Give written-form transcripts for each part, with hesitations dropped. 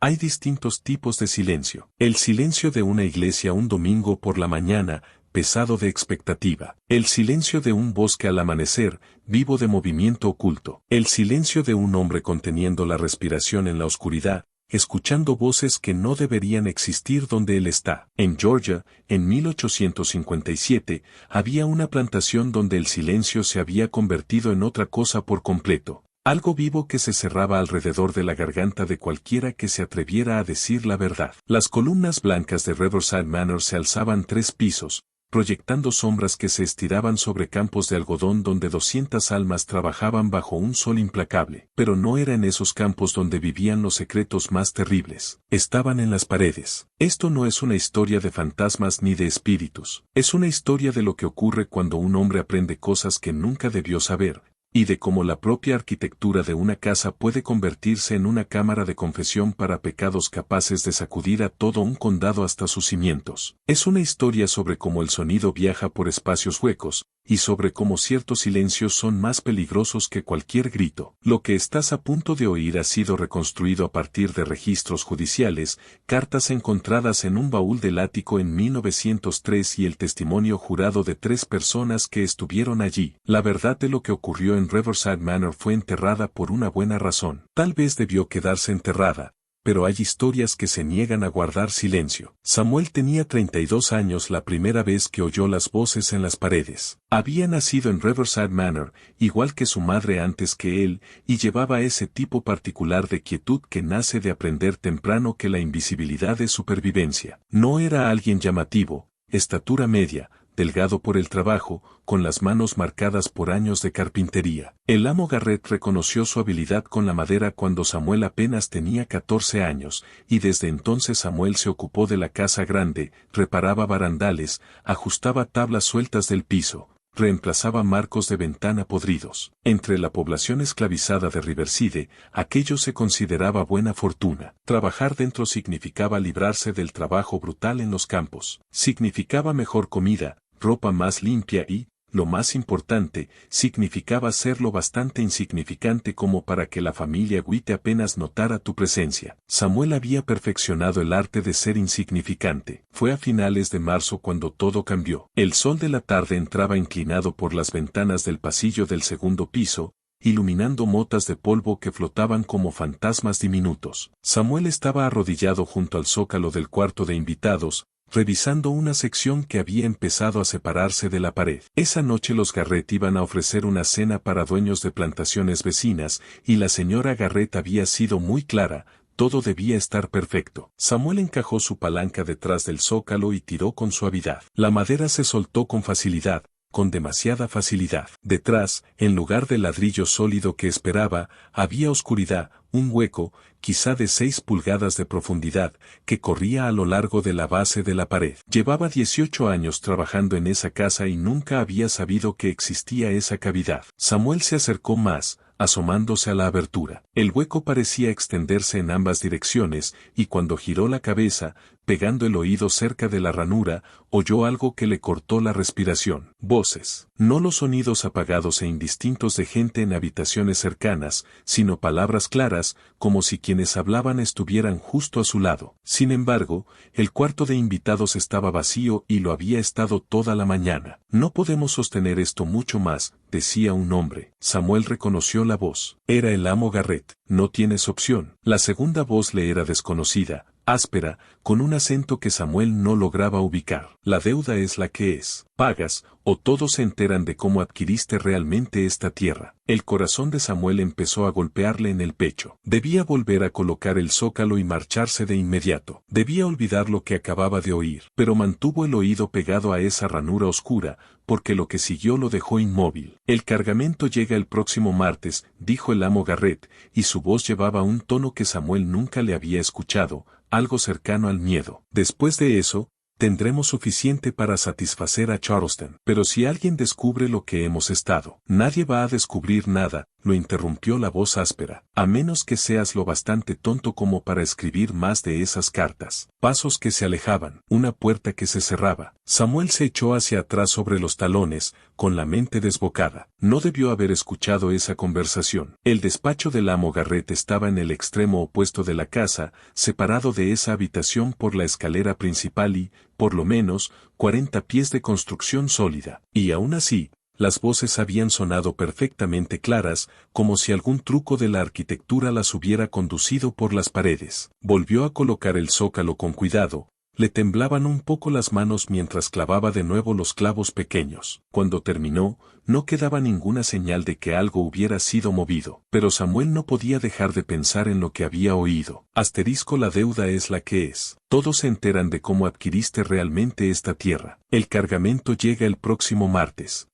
Hay distintos tipos de silencio. El silencio de una iglesia un domingo por la mañana, pesado de expectativa. El silencio de un bosque al amanecer, vivo de movimiento oculto. El silencio de un hombre conteniendo la respiración en la oscuridad, escuchando voces que no deberían existir donde él está. En Georgia, en 1857, había una plantación donde el silencio se había convertido en otra cosa por completo. Algo vivo que se cerraba alrededor de la garganta de cualquiera que se atreviera a decir la verdad. Las columnas blancas de Riverside Manor se alzaban 3 pisos, proyectando sombras que se estiraban sobre campos de algodón donde 200 almas trabajaban bajo un sol implacable. Pero no era en esos campos donde vivían los secretos más terribles. Estaban en las paredes. Esto no es una historia de fantasmas ni de espíritus. Es una historia de lo que ocurre cuando un hombre aprende cosas que nunca debió saber, y de cómo la propia arquitectura de una casa puede convertirse en una cámara de confesión para pecados capaces de sacudir a todo un condado hasta sus cimientos. Es una historia sobre cómo el sonido viaja por espacios huecos, y sobre cómo ciertos silencios son más peligrosos que cualquier grito. Lo que estás a punto de oír ha sido reconstruido a partir de registros judiciales, cartas encontradas en un baúl del ático en 1903 y el testimonio jurado de 3 personas que estuvieron allí. La verdad de lo que ocurrió en Riverside Manor fue enterrada por una buena razón. Tal vez debió quedarse enterrada, pero hay historias que se niegan a guardar silencio. Samuel tenía 32 años la primera vez que oyó las voces en las paredes. Había nacido en Riverside Manor, igual que su madre antes que él, y llevaba ese tipo particular de quietud que nace de aprender temprano que la invisibilidad es supervivencia. No era alguien llamativo, estatura media, delgado por el trabajo, con las manos marcadas por años de carpintería. El amo Garrett reconoció su habilidad con la madera cuando Samuel apenas tenía 14 años, y desde entonces Samuel se ocupó de la casa grande, reparaba barandales, ajustaba tablas sueltas del piso, reemplazaba marcos de ventana podridos. Entre la población esclavizada de Riverside, aquello se consideraba buena fortuna. Trabajar dentro significaba librarse del trabajo brutal en los campos. Significaba mejor comida, ropa más limpia y, lo más importante, significaba ser lo bastante insignificante como para que la familia Witte apenas notara tu presencia. Samuel había perfeccionado el arte de ser insignificante. Fue a finales de marzo cuando todo cambió. El sol de la tarde entraba inclinado por las ventanas del pasillo del segundo piso, iluminando motas de polvo que flotaban como fantasmas diminutos. Samuel estaba arrodillado junto al zócalo del cuarto de invitados, revisando una sección que había empezado a separarse de la pared. Esa noche los Garrett iban a ofrecer una cena para dueños de plantaciones vecinas, y la señora Garrett había sido muy clara, todo debía estar perfecto. Samuel encajó su palanca detrás del zócalo y tiró con suavidad. La madera se soltó con facilidad, con demasiada facilidad. Detrás, en lugar del ladrillo sólido que esperaba, había oscuridad, un hueco, quizá de 6 pulgadas de profundidad, que corría a lo largo de la base de la pared. Llevaba 18 años trabajando en esa casa y nunca había sabido que existía esa cavidad. Samuel se acercó más, asomándose a la abertura. El hueco parecía extenderse en ambas direcciones, y cuando giró la cabeza, pegando el oído cerca de la ranura, oyó algo que le cortó la respiración. Voces. No los sonidos apagados e indistintos de gente en habitaciones cercanas, sino palabras claras, como si quienes hablaban estuvieran justo a su lado. Sin embargo, el cuarto de invitados estaba vacío y lo había estado toda la mañana. No podemos sostener esto mucho más, decía un hombre. Samuel reconoció la voz. Era el amo Garrett. No tienes opción. La segunda voz le era desconocida, áspera, con un acento que Samuel no lograba ubicar. La deuda es la que es. Pagas, o todos se enteran de cómo adquiriste realmente esta tierra. El corazón de Samuel empezó a golpearle en el pecho. Debía volver a colocar el zócalo y marcharse de inmediato. Debía olvidar lo que acababa de oír, pero mantuvo el oído pegado a esa ranura oscura, porque lo que siguió lo dejó inmóvil. El cargamento llega el próximo martes, dijo el amo Garrett, y su voz llevaba un tono que Samuel nunca le había escuchado, algo cercano al miedo. Después de eso, tendremos suficiente para satisfacer a Charleston. Pero si alguien descubre lo que hemos estado, nadie va a descubrir nada, lo interrumpió la voz áspera, a menos que seas lo bastante tonto como para escribir más de esas cartas. Pasos que se alejaban, una puerta que se cerraba. Samuel se echó hacia atrás sobre los talones, con la mente desbocada. No debió haber escuchado esa conversación. El despacho del amo Garrett estaba en el extremo opuesto de la casa, separado de esa habitación por la escalera principal y, por lo menos, 40 pies de construcción sólida. Y aún así, las voces habían sonado perfectamente claras, como si algún truco de la arquitectura las hubiera conducido por las paredes. Volvió a colocar el zócalo con cuidado. Le temblaban un poco las manos mientras clavaba de nuevo los clavos pequeños. Cuando terminó, no quedaba ninguna señal de que algo hubiera sido movido. Pero Samuel no podía dejar de pensar en lo que había oído. La deuda es la que es. Todos se enteran de cómo adquiriste realmente esta tierra. El cargamento llega el próximo martes.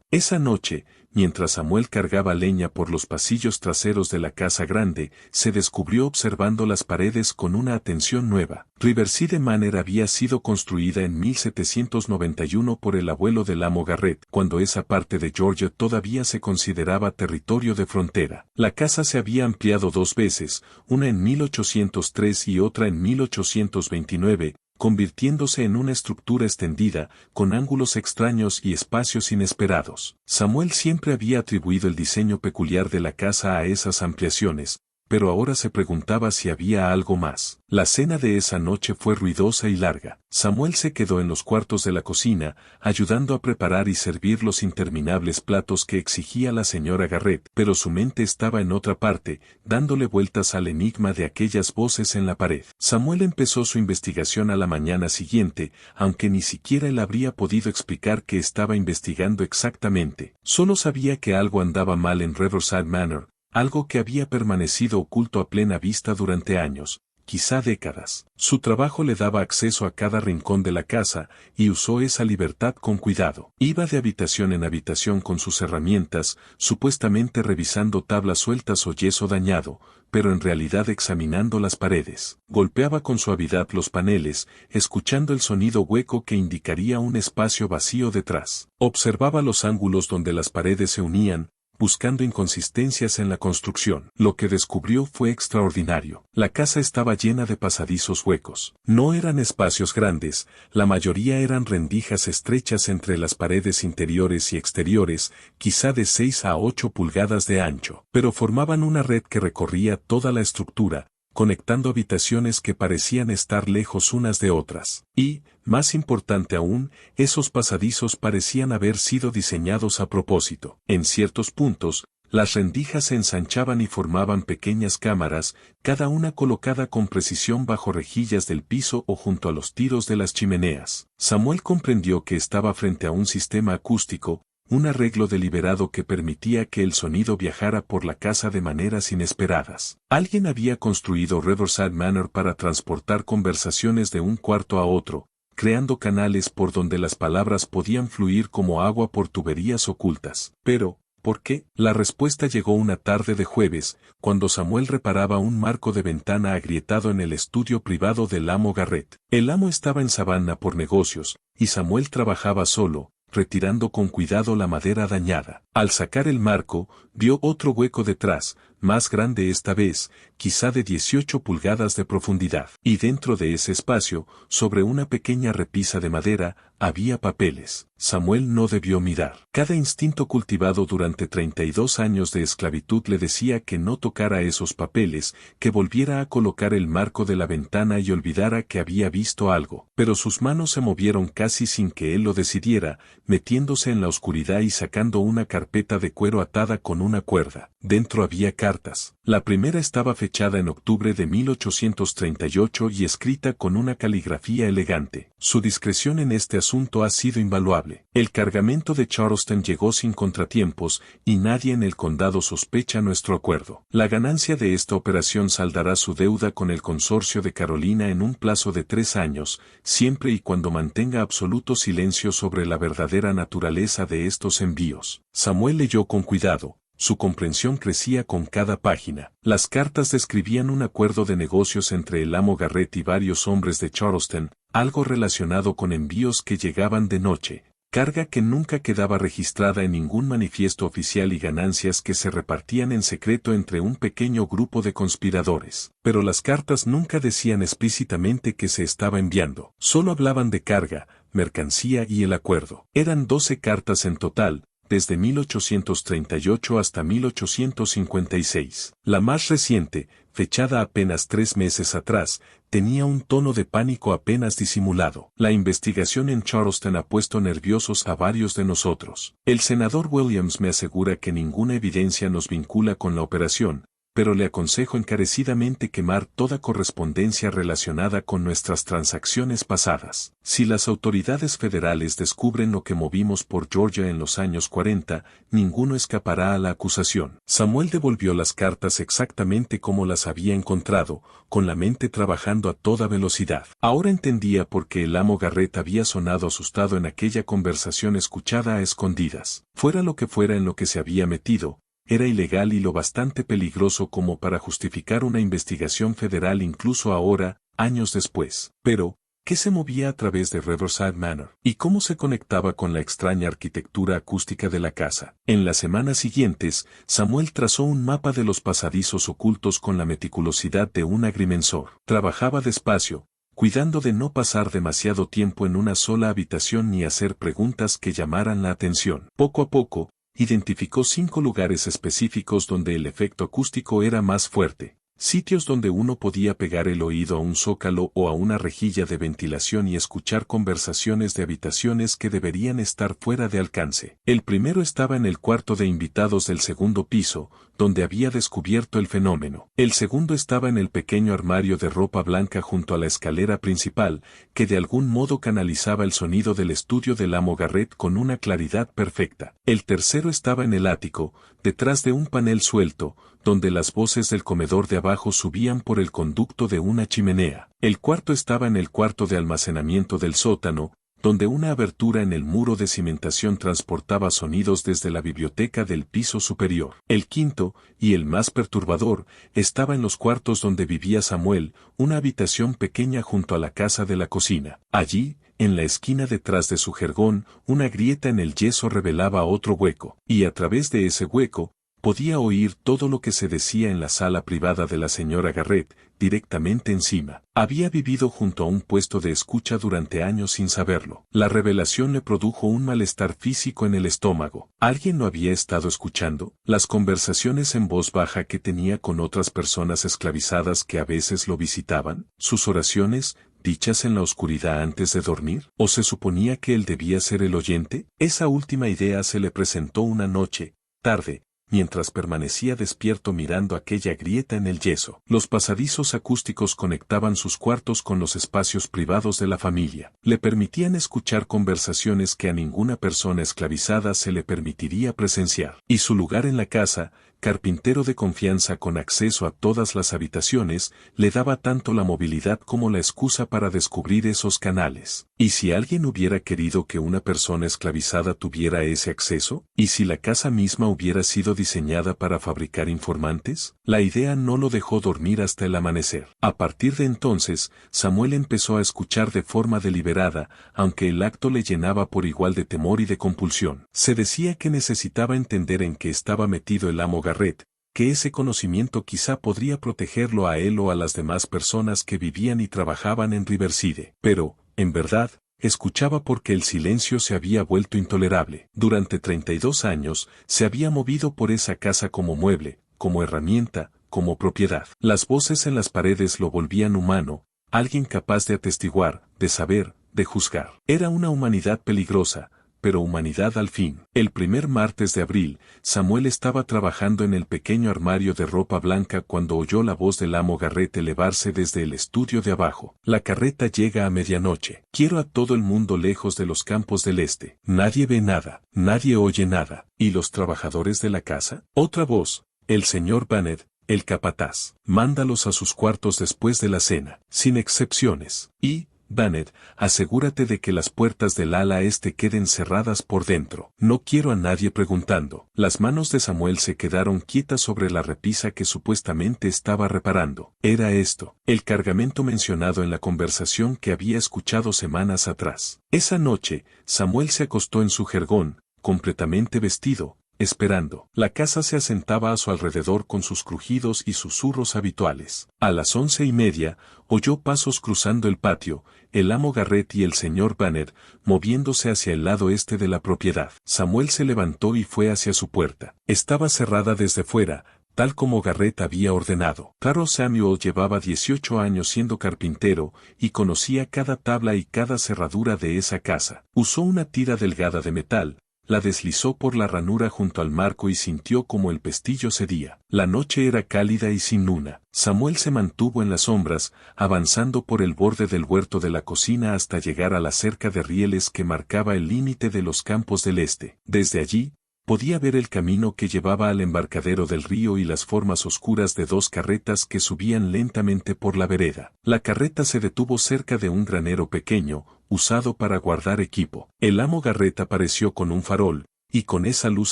Esa noche, mientras Samuel cargaba leña por los pasillos traseros de la casa grande, se descubrió observando las paredes con una atención nueva. Riverside Manor había sido construida en 1791 por el abuelo del amo Garrett, cuando esa parte de Georgia todavía se consideraba territorio de frontera. La casa se había ampliado 2 veces, una en 1803 y otra en 1829, convirtiéndose en una estructura extendida, con ángulos extraños y espacios inesperados. Samuel siempre había atribuido el diseño peculiar de la casa a esas ampliaciones, pero ahora se preguntaba si había algo más. La cena de esa noche fue ruidosa y larga. Samuel se quedó en los cuartos de la cocina, ayudando a preparar y servir los interminables platos que exigía la señora Garrett, pero su mente estaba en otra parte, dándole vueltas al enigma de aquellas voces en la pared. Samuel empezó su investigación a la mañana siguiente, aunque ni siquiera él habría podido explicar qué estaba investigando exactamente. Solo sabía que algo andaba mal en Riverside Manor, algo que había permanecido oculto a plena vista durante años, quizá décadas. Su trabajo le daba acceso a cada rincón de la casa, y usó esa libertad con cuidado. Iba de habitación en habitación con sus herramientas, supuestamente revisando tablas sueltas o yeso dañado, pero en realidad examinando las paredes. Golpeaba con suavidad los paneles, escuchando el sonido hueco que indicaría un espacio vacío detrás. Observaba los ángulos donde las paredes se unían, buscando inconsistencias en la construcción. Lo que descubrió fue extraordinario. La casa estaba llena de pasadizos huecos. No eran espacios grandes, la mayoría eran rendijas estrechas entre las paredes interiores y exteriores, quizá de 6 a 8 pulgadas de ancho, pero formaban una red que recorría toda la estructura, conectando habitaciones que parecían estar lejos unas de otras. Y, más importante aún, esos pasadizos parecían haber sido diseñados a propósito. En ciertos puntos, las rendijas se ensanchaban y formaban pequeñas cámaras, cada una colocada con precisión bajo rejillas del piso o junto a los tiros de las chimeneas. Samuel comprendió que estaba frente a un sistema acústico, un arreglo deliberado que permitía que el sonido viajara por la casa de maneras inesperadas. Alguien había construido Riverside Manor para transportar conversaciones de un cuarto a otro, creando canales por donde las palabras podían fluir como agua por tuberías ocultas. Pero, ¿por qué? La respuesta llegó una tarde de jueves, cuando Samuel reparaba un marco de ventana agrietado en el estudio privado del amo Garrett. El amo estaba en Savannah por negocios, y Samuel trabajaba solo, retirando con cuidado la madera dañada. Al sacar el marco, vio otro hueco detrás, más grande esta vez, quizá de 18 pulgadas de profundidad. Y dentro de ese espacio, sobre una pequeña repisa de madera, había papeles. Samuel no debió mirar. Cada instinto cultivado durante 32 años de esclavitud le decía que no tocara esos papeles, que volviera a colocar el marco de la ventana y olvidara que había visto algo. Pero sus manos se movieron casi sin que él lo decidiera, metiéndose en la oscuridad y sacando una carpeta de cuero atada con una cuerda. Dentro había cartas. La primera estaba fechada en octubre de 1838 y escrita con una caligrafía elegante. Su discreción en este asunto ha sido invaluable. El cargamento de Charleston llegó sin contratiempos, y nadie en el condado sospecha nuestro acuerdo. La ganancia de esta operación saldará su deuda con el consorcio de Carolina en un plazo de 3 años, siempre y cuando mantenga absoluto silencio sobre la verdadera naturaleza de estos envíos. Samuel leyó con cuidado. Su comprensión crecía con cada página. Las cartas describían un acuerdo de negocios entre el amo Garrett y varios hombres de Charleston, algo relacionado con envíos que llegaban de noche, carga que nunca quedaba registrada en ningún manifiesto oficial y ganancias que se repartían en secreto entre un pequeño grupo de conspiradores. Pero las cartas nunca decían explícitamente que se estaba enviando. Solo hablaban de carga, mercancía y el acuerdo. Eran 12 cartas en total, desde 1838 hasta 1856. La más reciente, fechada apenas 3 meses atrás, tenía un tono de pánico apenas disimulado. La investigación en Charleston ha puesto nerviosos a varios de nosotros. El senador Williams me asegura que ninguna evidencia nos vincula con la operación, pero le aconsejo encarecidamente quemar toda correspondencia relacionada con nuestras transacciones pasadas. Si las autoridades federales descubren lo que movimos por Georgia en los años 40, ninguno escapará a la acusación. Samuel devolvió las cartas exactamente como las había encontrado, con la mente trabajando a toda velocidad. Ahora entendía por qué el amo Garrett había sonado asustado en aquella conversación escuchada a escondidas. Fuera lo que fuera en lo que se había metido, era ilegal y lo bastante peligroso como para justificar una investigación federal incluso ahora, años después. Pero, ¿qué se movía a través de Riverside Manor? ¿Y cómo se conectaba con la extraña arquitectura acústica de la casa? En las semanas siguientes, Samuel trazó un mapa de los pasadizos ocultos con la meticulosidad de un agrimensor. Trabajaba despacio, cuidando de no pasar demasiado tiempo en una sola habitación ni hacer preguntas que llamaran la atención. Poco a poco, identificó 5 lugares específicos donde el efecto acústico era más fuerte, sitios donde uno podía pegar el oído a un zócalo o a una rejilla de ventilación y escuchar conversaciones de habitaciones que deberían estar fuera de alcance. El primero estaba en el cuarto de invitados del segundo piso, donde había descubierto el fenómeno. El segundo estaba en el pequeño armario de ropa blanca junto a la escalera principal, que de algún modo canalizaba el sonido del estudio del amo Garrett con una claridad perfecta. El tercero estaba en el ático, detrás de un panel suelto, donde las voces del comedor de abajo subían por el conducto de una chimenea. El cuarto estaba en el cuarto de almacenamiento del sótano, donde una abertura en el muro de cimentación transportaba sonidos desde la biblioteca del piso superior. El quinto, y el más perturbador, estaba en los cuartos donde vivía Samuel, una habitación pequeña junto a la casa de la cocina. Allí, en la esquina detrás de su jergón, una grieta en el yeso revelaba otro hueco, y a través de ese hueco, podía oír todo lo que se decía en la sala privada de la señora Garrett, directamente encima. Había vivido junto a un puesto de escucha durante años sin saberlo. La revelación le produjo un malestar físico en el estómago. ¿Alguien lo había estado escuchando? Las conversaciones en voz baja que tenía con otras personas esclavizadas que a veces lo visitaban, sus oraciones, dichas en la oscuridad antes de dormir, ¿o se suponía que él debía ser el oyente? Esa última idea se le presentó una noche, tarde, mientras permanecía despierto mirando aquella grieta en el yeso. Los pasadizos acústicos conectaban sus cuartos con los espacios privados de la familia. Le permitían escuchar conversaciones que a ninguna persona esclavizada se le permitiría presenciar. Y su lugar en la casa, carpintero de confianza con acceso a todas las habitaciones, le daba tanto la movilidad como la excusa para descubrir esos canales. ¿Y si alguien hubiera querido que una persona esclavizada tuviera ese acceso? ¿Y si la casa misma hubiera sido diseñada para fabricar informantes? La idea no lo dejó dormir hasta el amanecer. A partir de entonces, Samuel empezó a escuchar de forma deliberada, aunque el acto le llenaba por igual de temor y de compulsión. Se decía que necesitaba entender en qué estaba metido el amo Garrett, que ese conocimiento quizá podría protegerlo a él o a las demás personas que vivían y trabajaban en Riverside. Pero, en verdad, escuchaba porque el silencio se había vuelto intolerable. Durante 32 años, se había movido por esa casa como mueble, como herramienta, como propiedad. Las voces en las paredes lo volvían humano, alguien capaz de atestiguar, de saber, de juzgar. Era una humanidad peligrosa, pero humanidad al fin. El primer martes de abril, Samuel estaba trabajando en el pequeño armario de ropa blanca cuando oyó la voz del amo Garrett elevarse desde el estudio de abajo. La carreta llega a medianoche. Quiero a todo el mundo lejos de los campos del este. Nadie ve nada, nadie oye nada. ¿Y los trabajadores de la casa? Otra voz, el señor Bennett, el capataz. Mándalos a sus cuartos después de la cena, sin excepciones. Y, Bennett, asegúrate de que las puertas del ala este queden cerradas por dentro. No quiero a nadie preguntando. Las manos de Samuel se quedaron quietas sobre la repisa que supuestamente estaba reparando. Era esto, el cargamento mencionado en la conversación que había escuchado semanas atrás. Esa noche, Samuel se acostó en su jergón, completamente vestido, esperando. La casa se asentaba a su alrededor con sus crujidos y susurros habituales. A las 11:30, oyó pasos cruzando el patio, el amo Garrett y el señor Banner, moviéndose hacia el lado este de la propiedad. Samuel se levantó y fue hacia su puerta. Estaba cerrada desde fuera, tal como Garrett había ordenado. Claro, Samuel llevaba 18 años siendo carpintero y conocía cada tabla y cada cerradura de esa casa. Usó una tira delgada de metal, la deslizó por la ranura junto al marco y sintió como el pestillo cedía. La noche era cálida y sin luna. Samuel se mantuvo en las sombras, avanzando por el borde del huerto de la cocina hasta llegar a la cerca de rieles que marcaba el límite de los campos del este. Desde allí, podía ver el camino que llevaba al embarcadero del río y las formas oscuras de dos carretas que subían lentamente por la vereda. La carreta se detuvo cerca de un granero pequeño, usado para guardar equipo. El amo Garrett apareció con un farol, y con esa luz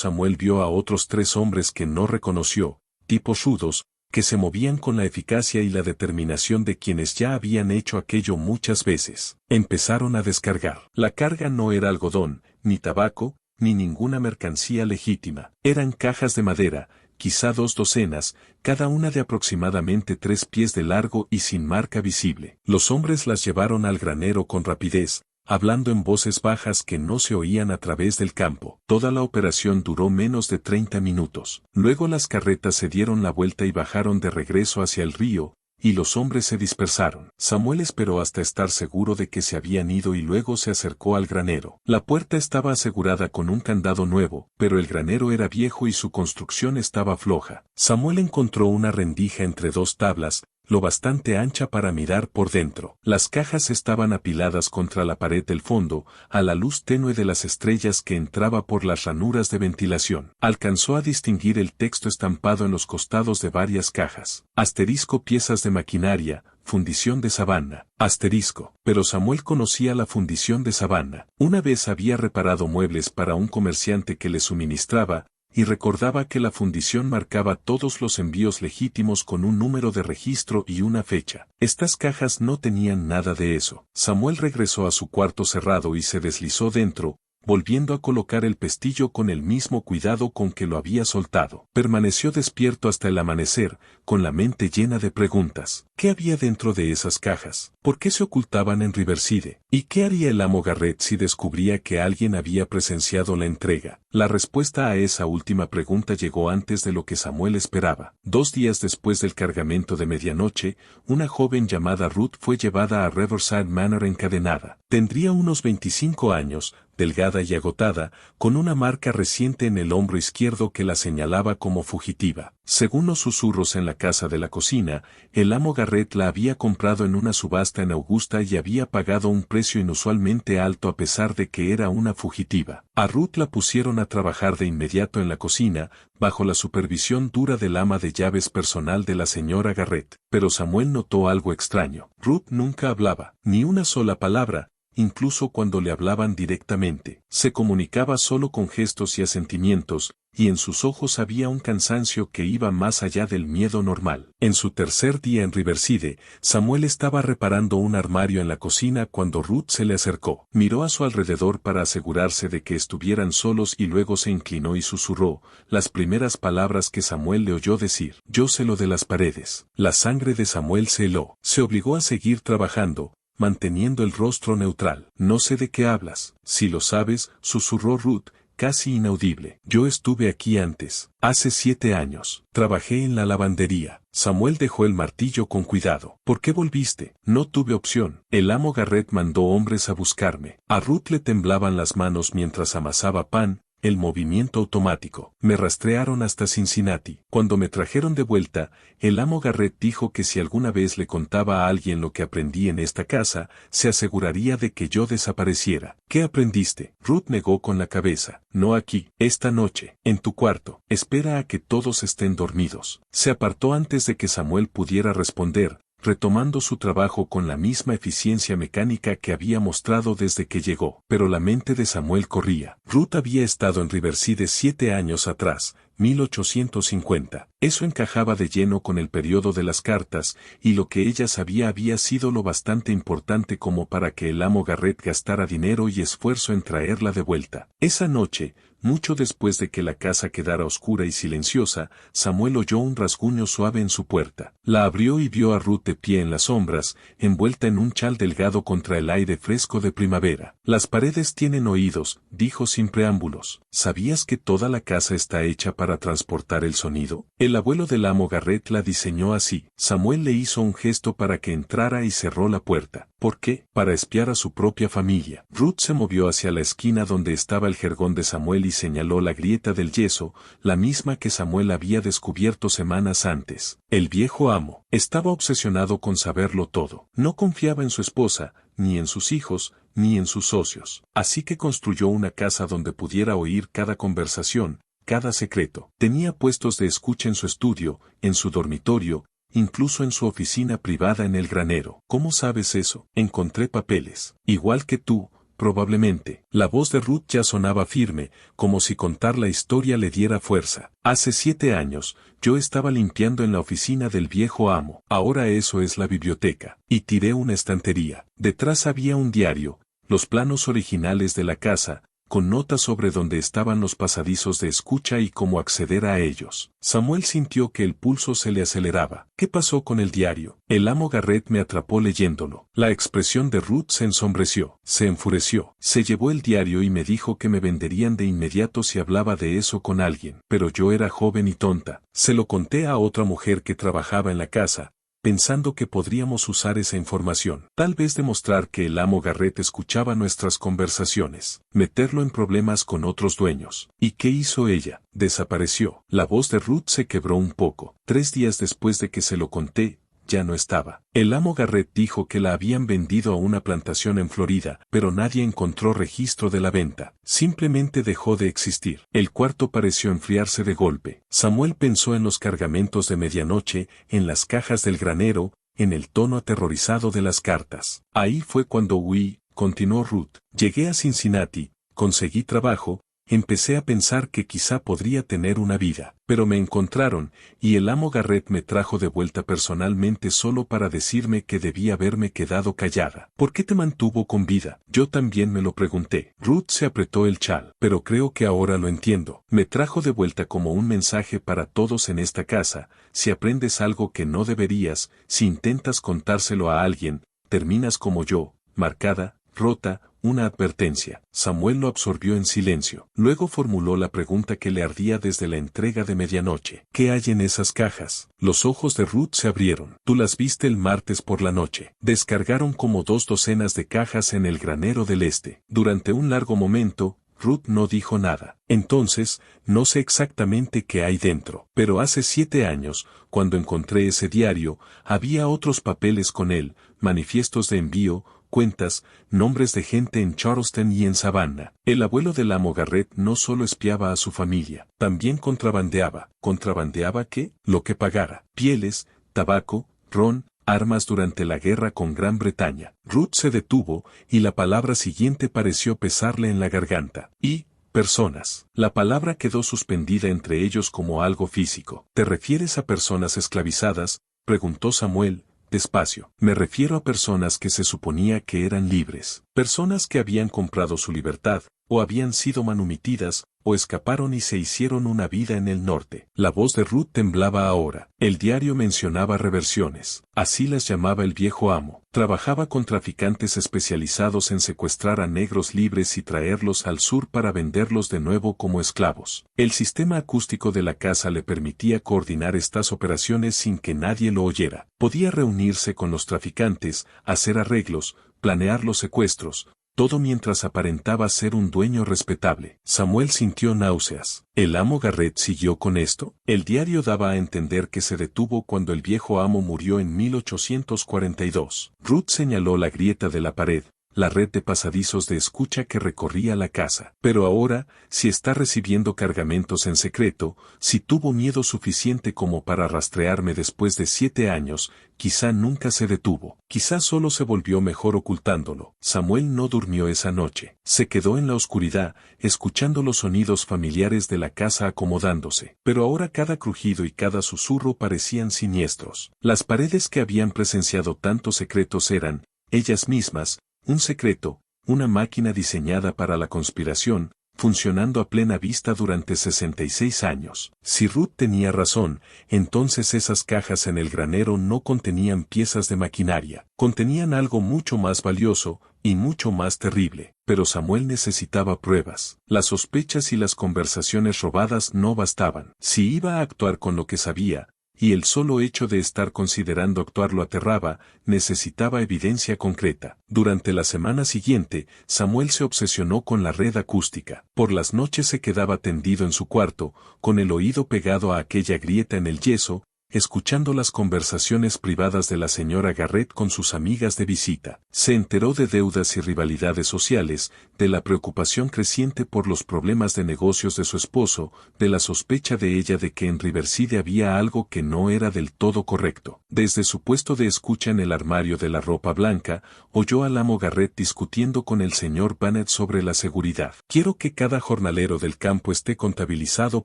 Samuel vio a otros 3 hombres que no reconoció, tipos rudos, que se movían con la eficacia y la determinación de quienes ya habían hecho aquello muchas veces. Empezaron a descargar. La carga no era algodón, ni tabaco, ni ninguna mercancía legítima. Eran cajas de madera, quizá 2 docenas, cada una de aproximadamente 3 pies de largo y sin marca visible. Los hombres las llevaron al granero con rapidez, hablando en voces bajas que no se oían a través del campo. Toda la operación duró menos de 30 minutos. Luego las carretas se dieron la vuelta y bajaron de regreso hacia el río, y los hombres se dispersaron. Samuel esperó hasta estar seguro de que se habían ido y luego se acercó al granero. La puerta estaba asegurada con un candado nuevo, pero el granero era viejo y su construcción estaba floja. Samuel encontró una rendija entre 2 tablas, lo bastante ancha para mirar por dentro. Las cajas estaban apiladas contra la pared del fondo, a la luz tenue de las estrellas que entraba por las ranuras de ventilación. Alcanzó a distinguir el texto estampado en los costados de varias cajas. Asterisco piezas de maquinaria, fundición de sabana. Asterisco. Pero Samuel conocía la fundición de sabana. Una vez había reparado muebles para un comerciante que le suministraba, y recordaba que la fundición marcaba todos los envíos legítimos con un número de registro y una fecha. Estas cajas no tenían nada de eso. Samuel regresó a su cuarto cerrado y se deslizó dentro, volviendo a colocar el pestillo con el mismo cuidado con que lo había soltado. Permaneció despierto hasta el amanecer, con la mente llena de preguntas. ¿Qué había dentro de esas cajas? ¿Por qué se ocultaban en Riverside? ¿Y qué haría el amo Garrett si descubría que alguien había presenciado la entrega? La respuesta a esa última pregunta llegó antes de lo que Samuel esperaba. 2 días después del cargamento de medianoche, una joven llamada Ruth fue llevada a Riverside Manor encadenada. Tendría unos 25 años, delgada y agotada, con una marca reciente en el hombro izquierdo que la señalaba como fugitiva. Según los susurros en la casa de la cocina, el amo Garrett la había comprado en una subasta en Augusta y había pagado un precio inusualmente alto a pesar de que era una fugitiva. A Ruth la pusieron a trabajar de inmediato en la cocina, bajo la supervisión dura del ama de llaves personal de la señora Garrett. Pero Samuel notó algo extraño. Ruth nunca hablaba, ni una sola palabra. Incluso cuando le hablaban directamente, se comunicaba solo con gestos y asentimientos, y en sus ojos había un cansancio que iba más allá del miedo normal. En su tercer día en Riverside, Samuel estaba reparando un armario en la cocina cuando Ruth se le acercó. Miró a su alrededor para asegurarse de que estuvieran solos y luego se inclinó y susurró las primeras palabras que Samuel le oyó decir. Yo sé lo de las paredes. La sangre de Samuel se heló. Se obligó a seguir trabajando, manteniendo el rostro neutral. No sé de qué hablas. Si lo sabes, susurró Ruth, casi inaudible. Yo estuve aquí antes. Hace 7 años. Trabajé en la lavandería. Samuel dejó el martillo con cuidado. ¿Por qué volviste? No tuve opción. El amo Garrett mandó hombres a buscarme. A Ruth le temblaban las manos mientras amasaba pan. El movimiento automático. Me rastrearon hasta Cincinnati. Cuando me trajeron de vuelta, el amo Garrett dijo que si alguna vez le contaba a alguien lo que aprendí en esta casa, se aseguraría de que yo desapareciera. ¿Qué aprendiste? Ruth negó con la cabeza. No aquí, esta noche, en tu cuarto. Espera a que todos estén dormidos. Se apartó antes de que Samuel pudiera responder, retomando su trabajo con la misma eficiencia mecánica que había mostrado desde que llegó. Pero la mente de Samuel corría. Ruth había estado en Riverside 7 años atrás, 1850. Eso encajaba de lleno con el periodo de las cartas, y lo que ella sabía había sido lo bastante importante como para que el amo Garrett gastara dinero y esfuerzo en traerla de vuelta. Esa noche, mucho después de que la casa quedara oscura y silenciosa, Samuel oyó un rasguño suave en su puerta. La abrió y vio a Ruth de pie en las sombras, envuelta en un chal delgado contra el aire fresco de primavera. Las paredes tienen oídos, dijo sin preámbulos. ¿Sabías que toda la casa está hecha para transportar el sonido? El abuelo del amo Garrett la diseñó así. Samuel le hizo un gesto para que entrara y cerró la puerta. ¿Por qué? Para espiar a su propia familia. Ruth se movió hacia la esquina donde estaba el jergón de Samuel y señaló la grieta del yeso, la misma que Samuel había descubierto semanas antes. El viejo amo estaba obsesionado con saberlo todo. No confiaba en su esposa, ni en sus hijos, ni en sus socios. Así que construyó una casa donde pudiera oír cada conversación, cada secreto. Tenía puestos de escucha en su estudio, en su dormitorio, incluso en su oficina privada en el granero. ¿Cómo sabes eso? Encontré papeles. Igual que tú, probablemente. La voz de Ruth ya sonaba firme, como si contar la historia le diera fuerza. Hace 7 años, yo estaba limpiando en la oficina del viejo amo. Ahora eso es la biblioteca. Y tiré una estantería. Detrás había un diario, los planos originales de la casa, con notas sobre dónde estaban los pasadizos de escucha y cómo acceder a ellos. Samuel sintió que el pulso se le aceleraba. ¿Qué pasó con el diario? El amo Garrett me atrapó leyéndolo. La expresión de Ruth se ensombreció, se enfureció. Se llevó el diario y me dijo que me venderían de inmediato si hablaba de eso con alguien. Pero yo era joven y tonta. Se lo conté a otra mujer que trabajaba en la casa, pensando que podríamos usar esa información. Tal vez demostrar que el amo Garrett escuchaba nuestras conversaciones. Meterlo en problemas con otros dueños. ¿Y qué hizo ella? Desapareció. La voz de Ruth se quebró un poco. 3 días después de que se lo conté, ya no estaba. El amo Garrett dijo que la habían vendido a una plantación en Florida, pero nadie encontró registro de la venta. Simplemente dejó de existir. El cuarto pareció enfriarse de golpe. Samuel pensó en los cargamentos de medianoche, en las cajas del granero, en el tono aterrorizado de las cartas. Ahí fue cuando huí, continuó Ruth. Llegué a Cincinnati, conseguí trabajo, empecé a pensar que quizá podría tener una vida, pero me encontraron, y el amo Garrett me trajo de vuelta personalmente solo para decirme que debía haberme quedado callada. ¿Por qué te mantuvo con vida? Yo también me lo pregunté. Ruth se apretó el chal, pero creo que ahora lo entiendo. Me trajo de vuelta como un mensaje para todos en esta casa: si aprendes algo que no deberías, si intentas contárselo a alguien, terminas como yo, marcada, rota, una advertencia. Samuel lo absorbió en silencio. Luego formuló la pregunta que le ardía desde la entrega de medianoche. ¿Qué hay en esas cajas? Los ojos de Ruth se abrieron. Tú las viste el martes por la noche. Descargaron como 2 docenas de cajas en el granero del este. Durante un largo momento, Ruth no dijo nada. Entonces, no sé exactamente qué hay dentro. Pero hace 7 años, cuando encontré ese diario, había otros papeles con él, manifiestos de envío, cuentas, nombres de gente en Charleston y en Savannah. El abuelo del amo Garrett no solo espiaba a su familia, también contrabandeaba. ¿Contrabandeaba qué? Lo que pagara. Pieles, tabaco, ron, armas durante la guerra con Gran Bretaña. Ruth se detuvo, y la palabra siguiente pareció pesarle en la garganta. Y personas. La palabra quedó suspendida entre ellos como algo físico. ¿Te refieres a personas esclavizadas?, preguntó Samuel, despacio. Me refiero a personas que se suponía que eran libres. Personas que habían comprado su libertad, o habían sido manumitidas, o escaparon y se hicieron una vida en el norte. La voz de Ruth temblaba ahora. El diario mencionaba reversiones. Así las llamaba el viejo amo. Trabajaba con traficantes especializados en secuestrar a negros libres y traerlos al sur para venderlos de nuevo como esclavos. El sistema acústico de la casa le permitía coordinar estas operaciones sin que nadie lo oyera. Podía reunirse con los traficantes, hacer arreglos, planear los secuestros, todo mientras aparentaba ser un dueño respetable. Samuel sintió náuseas. ¿El amo Garrett siguió con esto? El diario daba a entender que se detuvo cuando el viejo amo murió en 1842. Ruth señaló la grieta de la pared, la red de pasadizos de escucha que recorría la casa. Pero ahora, si está recibiendo cargamentos en secreto, si tuvo miedo suficiente como para rastrearme después de 7 años, quizá nunca se detuvo. Quizá solo se volvió mejor ocultándolo. Samuel no durmió esa noche. Se quedó en la oscuridad, escuchando los sonidos familiares de la casa acomodándose. Pero ahora cada crujido y cada susurro parecían siniestros. Las paredes que habían presenciado tantos secretos eran, ellas mismas, un secreto, una máquina diseñada para la conspiración, funcionando a plena vista durante 66 años. Si Ruth tenía razón, entonces esas cajas en el granero no contenían piezas de maquinaria, contenían algo mucho más valioso y mucho más terrible. Pero Samuel necesitaba pruebas. Las sospechas y las conversaciones robadas no bastaban. Si iba a actuar con lo que sabía, y el solo hecho de estar considerando actuar lo aterraba, necesitaba evidencia concreta. Durante la semana siguiente, Samuel se obsesionó con la red acústica. Por las noches se quedaba tendido en su cuarto, con el oído pegado a aquella grieta en el yeso, escuchando las conversaciones privadas de la señora Garrett con sus amigas de visita. Se enteró de deudas y rivalidades sociales, de la preocupación creciente por los problemas de negocios de su esposo, de la sospecha de ella de que en Riverside había algo que no era del todo correcto. Desde su puesto de escucha en el armario de la ropa blanca, oyó al amo Garrett discutiendo con el señor Bennett sobre la seguridad. Quiero que cada jornalero del campo esté contabilizado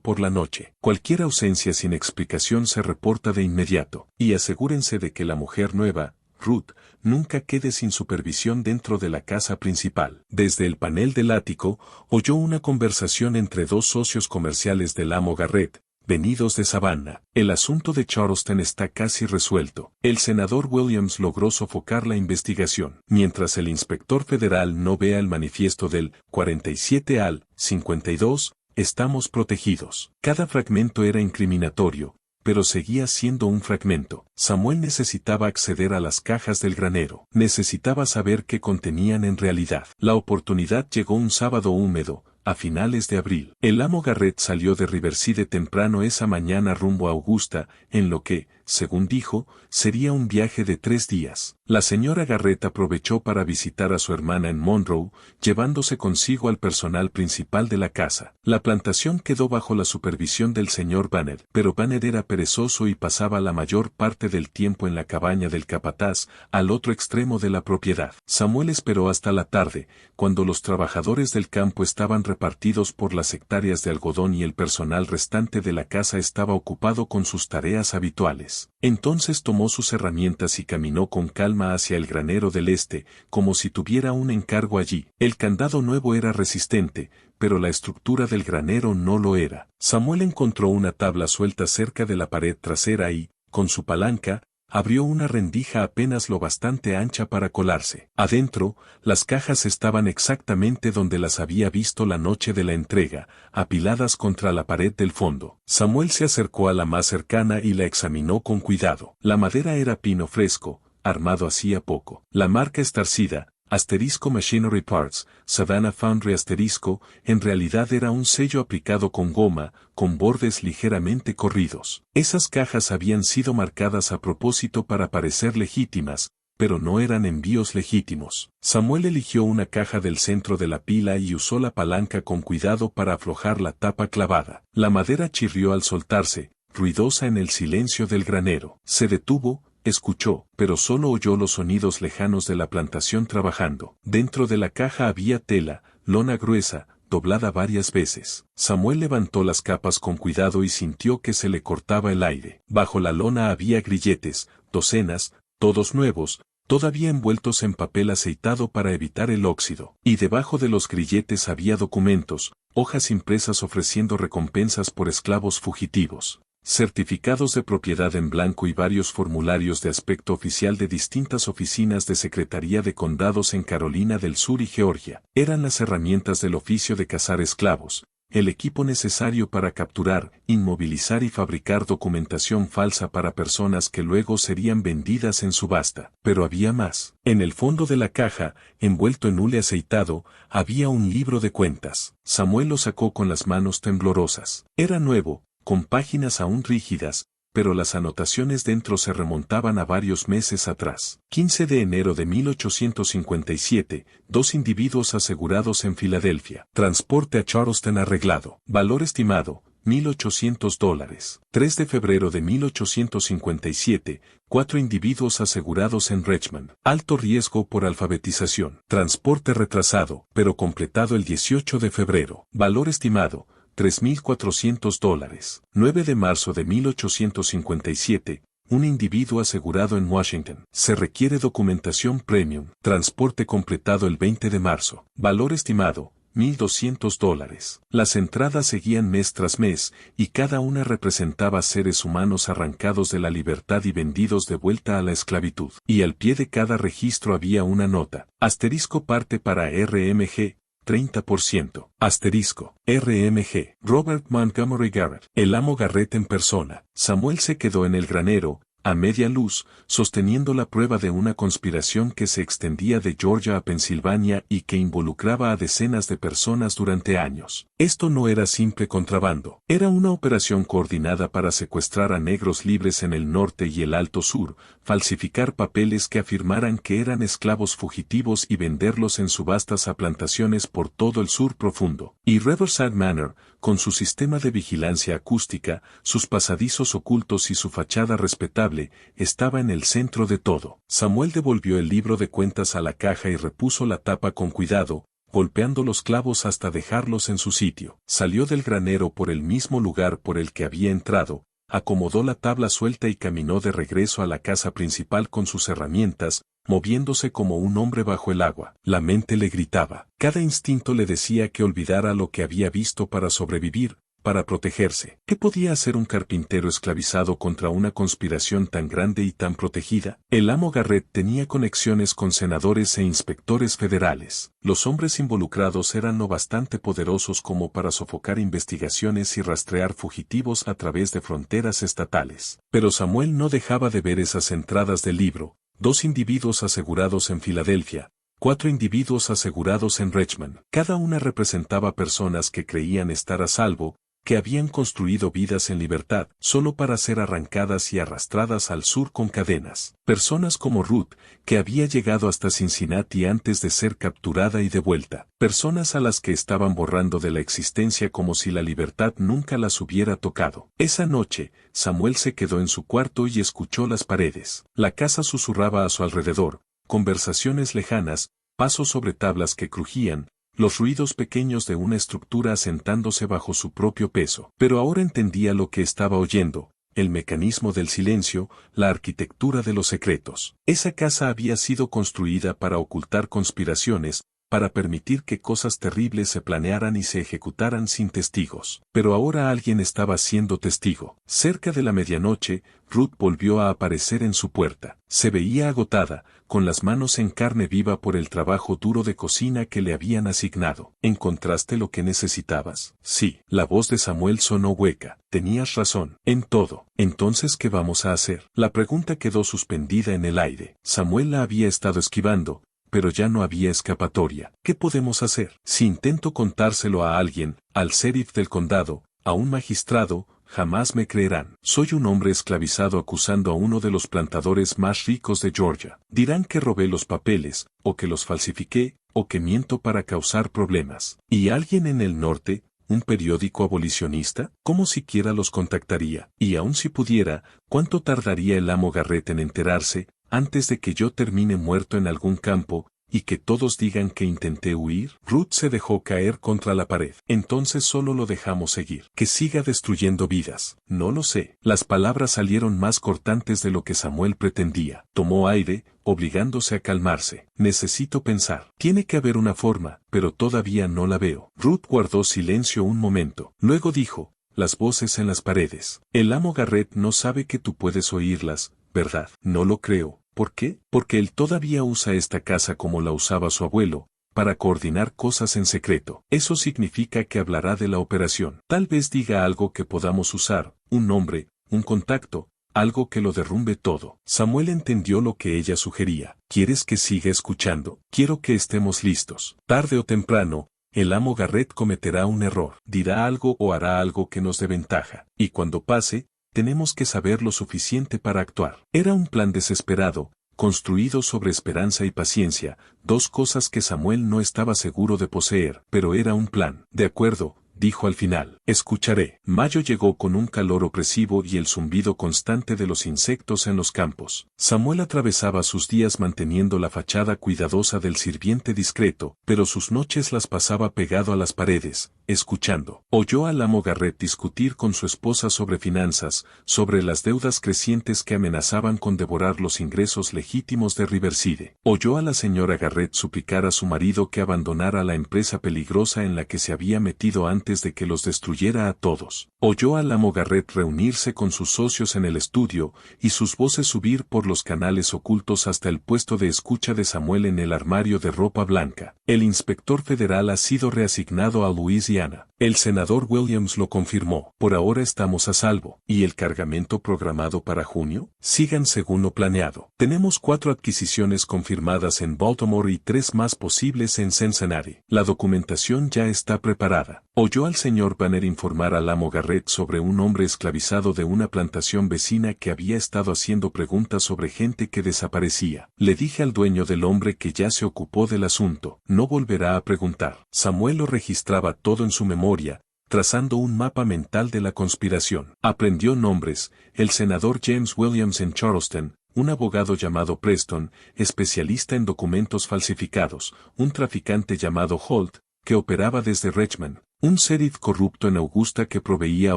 por la noche. Cualquier ausencia sin explicación se reporta de inmediato, y asegúrense de que la mujer nueva, Ruth, nunca quede sin supervisión dentro de la casa principal. Desde el panel del ático, oyó una conversación entre dos socios comerciales del amo Garrett, venidos de Savannah. El asunto de Charleston está casi resuelto. El senador Williams logró sofocar la investigación. Mientras el inspector federal no vea el manifiesto del 47 al 52, estamos protegidos. Cada fragmento era incriminatorio, pero seguía siendo un fragmento. Samuel necesitaba acceder a las cajas del granero. Necesitaba saber qué contenían en realidad. La oportunidad llegó un sábado húmedo, a finales de abril. El amo Garrett salió de Riverside temprano esa mañana rumbo a Augusta, en lo que, según dijo, sería un viaje de 3 días. La señora Garrett aprovechó para visitar a su hermana en Monroe, llevándose consigo al personal principal de la casa. La plantación quedó bajo la supervisión del señor Bennett, pero Bennett era perezoso y pasaba la mayor parte del tiempo en la cabaña del capataz, al otro extremo de la propiedad. Samuel esperó hasta la tarde, cuando los trabajadores del campo estaban repartidos por las hectáreas de algodón y el personal restante de la casa estaba ocupado con sus tareas habituales. Entonces tomó sus herramientas y caminó con calma hacia el granero del este, como si tuviera un encargo allí. El candado nuevo era resistente, pero la estructura del granero no lo era. Samuel encontró una tabla suelta cerca de la pared trasera y, con su palanca, abrió una rendija apenas lo bastante ancha para colarse. Adentro, las cajas estaban exactamente donde las había visto la noche de la entrega, apiladas contra la pared del fondo. Samuel se acercó a la más cercana y la examinó con cuidado. La madera era pino fresco, armado hacía poco. La marca estarcida, asterisco Machinery Parts, Savannah Foundry asterisco, en realidad era un sello aplicado con goma, con bordes ligeramente corridos. Esas cajas habían sido marcadas a propósito para parecer legítimas, pero no eran envíos legítimos. Samuel eligió una caja del centro de la pila y usó la palanca con cuidado para aflojar la tapa clavada. La madera chirrió al soltarse, ruidosa en el silencio del granero. Se detuvo, escuchó, pero solo oyó los sonidos lejanos de la plantación trabajando. Dentro de la caja había tela, lona gruesa, doblada varias veces. Samuel levantó las capas con cuidado y sintió que se le cortaba el aire. Bajo la lona había grilletes, docenas, todos nuevos, todavía envueltos en papel aceitado para evitar el óxido. Y debajo de los grilletes había documentos, hojas impresas ofreciendo recompensas por esclavos fugitivos, certificados de propiedad en blanco y varios formularios de aspecto oficial de distintas oficinas de Secretaría de Condados en Carolina del Sur y Georgia. Eran las herramientas del oficio de cazar esclavos, el equipo necesario para capturar, inmovilizar y fabricar documentación falsa para personas que luego serían vendidas en subasta. Pero había más. En el fondo de la caja, envuelto en hule aceitado, había un libro de cuentas. Samuel lo sacó con las manos temblorosas. Era nuevo, con páginas aún rígidas, pero las anotaciones dentro se remontaban a varios meses atrás. 15 de enero de 1857, 2 individuos asegurados en Filadelfia. Transporte a Charleston arreglado. Valor estimado, $1,800. 3 de febrero de 1857, 4 individuos asegurados en Richmond. Alto riesgo por alfabetización. Transporte retrasado, pero completado el 18 de febrero. Valor estimado, $3,400. 9 de marzo de 1857, un individuo asegurado en Washington. Se requiere documentación premium. Transporte completado el 20 de marzo. Valor estimado, $1,200. Las entradas seguían mes tras mes, y cada una representaba seres humanos arrancados de la libertad y vendidos de vuelta a la esclavitud. Y al pie de cada registro había una nota. Asterisco parte para RMG. 30%. Asterisco. RMG. Robert Montgomery Garrett. El amo Garrett en persona. Samuel se quedó en el granero, a media luz, sosteniendo la prueba de una conspiración que se extendía de Georgia a Pensilvania y que involucraba a decenas de personas durante años. Esto no era simple contrabando. Era una operación coordinada para secuestrar a negros libres en el norte y el Alto Sur, falsificar papeles que afirmaran que eran esclavos fugitivos y venderlos en subastas a plantaciones por todo el sur profundo. Y Riverside Manor, con su sistema de vigilancia acústica, sus pasadizos ocultos y su fachada respetable, estaba en el centro de todo. Samuel devolvió el libro de cuentas a la caja y repuso la tapa con cuidado, golpeando los clavos hasta dejarlos en su sitio. Salió del granero por el mismo lugar por el que había entrado, acomodó la tabla suelta y caminó de regreso a la casa principal con sus herramientas, moviéndose como un hombre bajo el agua. La mente le gritaba. Cada instinto le decía que olvidara lo que había visto para sobrevivir, para protegerse. ¿Qué podía hacer un carpintero esclavizado contra una conspiración tan grande y tan protegida? El amo Garrett tenía conexiones con senadores e inspectores federales. Los hombres involucrados eran lo bastante poderosos como para sofocar investigaciones y rastrear fugitivos a través de fronteras estatales. Pero Samuel no dejaba de ver esas entradas del libro. 2 individuos asegurados en Filadelfia, 4 individuos asegurados en Richmond. Cada una representaba personas que creían estar a salvo, que habían construido vidas en libertad, solo para ser arrancadas y arrastradas al sur con cadenas. Personas como Ruth, que había llegado hasta Cincinnati antes de ser capturada y devuelta. Personas a las que estaban borrando de la existencia como si la libertad nunca las hubiera tocado. Esa noche, Samuel se quedó en su cuarto y escuchó las paredes. La casa susurraba a su alrededor, conversaciones lejanas, pasos sobre tablas que crujían, los ruidos pequeños de una estructura asentándose bajo su propio peso. Pero ahora entendía lo que estaba oyendo, el mecanismo del silencio, la arquitectura de los secretos. Esa casa había sido construida para ocultar conspiraciones, para permitir que cosas terribles se planearan y se ejecutaran sin testigos. Pero ahora alguien estaba siendo testigo. Cerca de la medianoche, Ruth volvió a aparecer en su puerta. Se veía agotada, con las manos en carne viva por el trabajo duro de cocina que le habían asignado. ¿Encontraste lo que necesitabas? Sí. La voz de Samuel sonó hueca. Tenías razón. En todo. Entonces, ¿qué vamos a hacer? La pregunta quedó suspendida en el aire. Samuel la había estado esquivando, pero ya no había escapatoria. ¿Qué podemos hacer? Si intento contárselo a alguien, al sheriff del condado, a un magistrado, jamás me creerán. Soy un hombre esclavizado acusando a uno de los plantadores más ricos de Georgia. Dirán que robé los papeles, o que los falsifiqué, o que miento para causar problemas. ¿Y alguien en el norte? ¿Un periódico abolicionista? ¿Cómo siquiera los contactaría? Y aun si pudiera, ¿cuánto tardaría el amo Garrett en enterarse, antes de que yo termine muerto en algún campo, y que todos digan que intenté huir? Ruth se dejó caer contra la pared. Entonces solo lo dejamos seguir. Que siga destruyendo vidas. No lo sé. Las palabras salieron más cortantes de lo que Samuel pretendía. Tomó aire, obligándose a calmarse. Necesito pensar. Tiene que haber una forma, pero todavía no la veo. Ruth guardó silencio un momento. Luego dijo, las voces en las paredes. El amo Garrett no sabe que tú puedes oírlas, ¿verdad? No lo creo. ¿Por qué? Porque él todavía usa esta casa como la usaba su abuelo, para coordinar cosas en secreto. Eso significa que hablará de la operación. Tal vez diga algo que podamos usar, un nombre, un contacto, algo que lo derrumbe todo. Samuel entendió lo que ella sugería. ¿Quieres que siga escuchando? Quiero que estemos listos. Tarde o temprano, el amo Garrett cometerá un error. Dirá algo o hará algo que nos dé ventaja. Y cuando pase, tenemos que saber lo suficiente para actuar. Era un plan desesperado, construido sobre esperanza y paciencia, dos cosas que Samuel no estaba seguro de poseer, pero era un plan. De acuerdo, dijo al final. Escucharé. Mayo llegó con un calor opresivo y el zumbido constante de los insectos en los campos. Samuel atravesaba sus días manteniendo la fachada cuidadosa del sirviente discreto, pero sus noches las pasaba pegado a las paredes, escuchando. Oyó al amo Garrett discutir con su esposa sobre finanzas, sobre las deudas crecientes que amenazaban con devorar los ingresos legítimos de Riverside. Oyó a la señora Garrett suplicar a su marido que abandonara la empresa peligrosa en la que se había metido antes de que los destruyera a todos. Oyó al amo Garrett reunirse con sus socios en el estudio y sus voces subir por los canales ocultos hasta el puesto de escucha de Samuel en el armario de ropa blanca. El inspector federal ha sido reasignado a Louisiana. El senador Williams lo confirmó. Por ahora estamos a salvo. ¿Y el cargamento programado para junio? Sigan según lo planeado. Tenemos 4 adquisiciones confirmadas en Baltimore y 3 más posibles en Cincinnati. La documentación ya está preparada. Oyó al señor Banner informar al amo Garrett sobre un hombre esclavizado de una plantación vecina que había estado haciendo preguntas sobre gente que desaparecía. Le dije al dueño del hombre que ya se ocupó del asunto. No volverá a preguntar. Samuel lo registraba todo en su memoria, trazando un mapa mental de la conspiración. Aprendió nombres: el senador James Williams en Charleston, un abogado llamado Preston, especialista en documentos falsificados, un traficante llamado Holt, que operaba desde Richmond, un sheriff corrupto en Augusta que proveía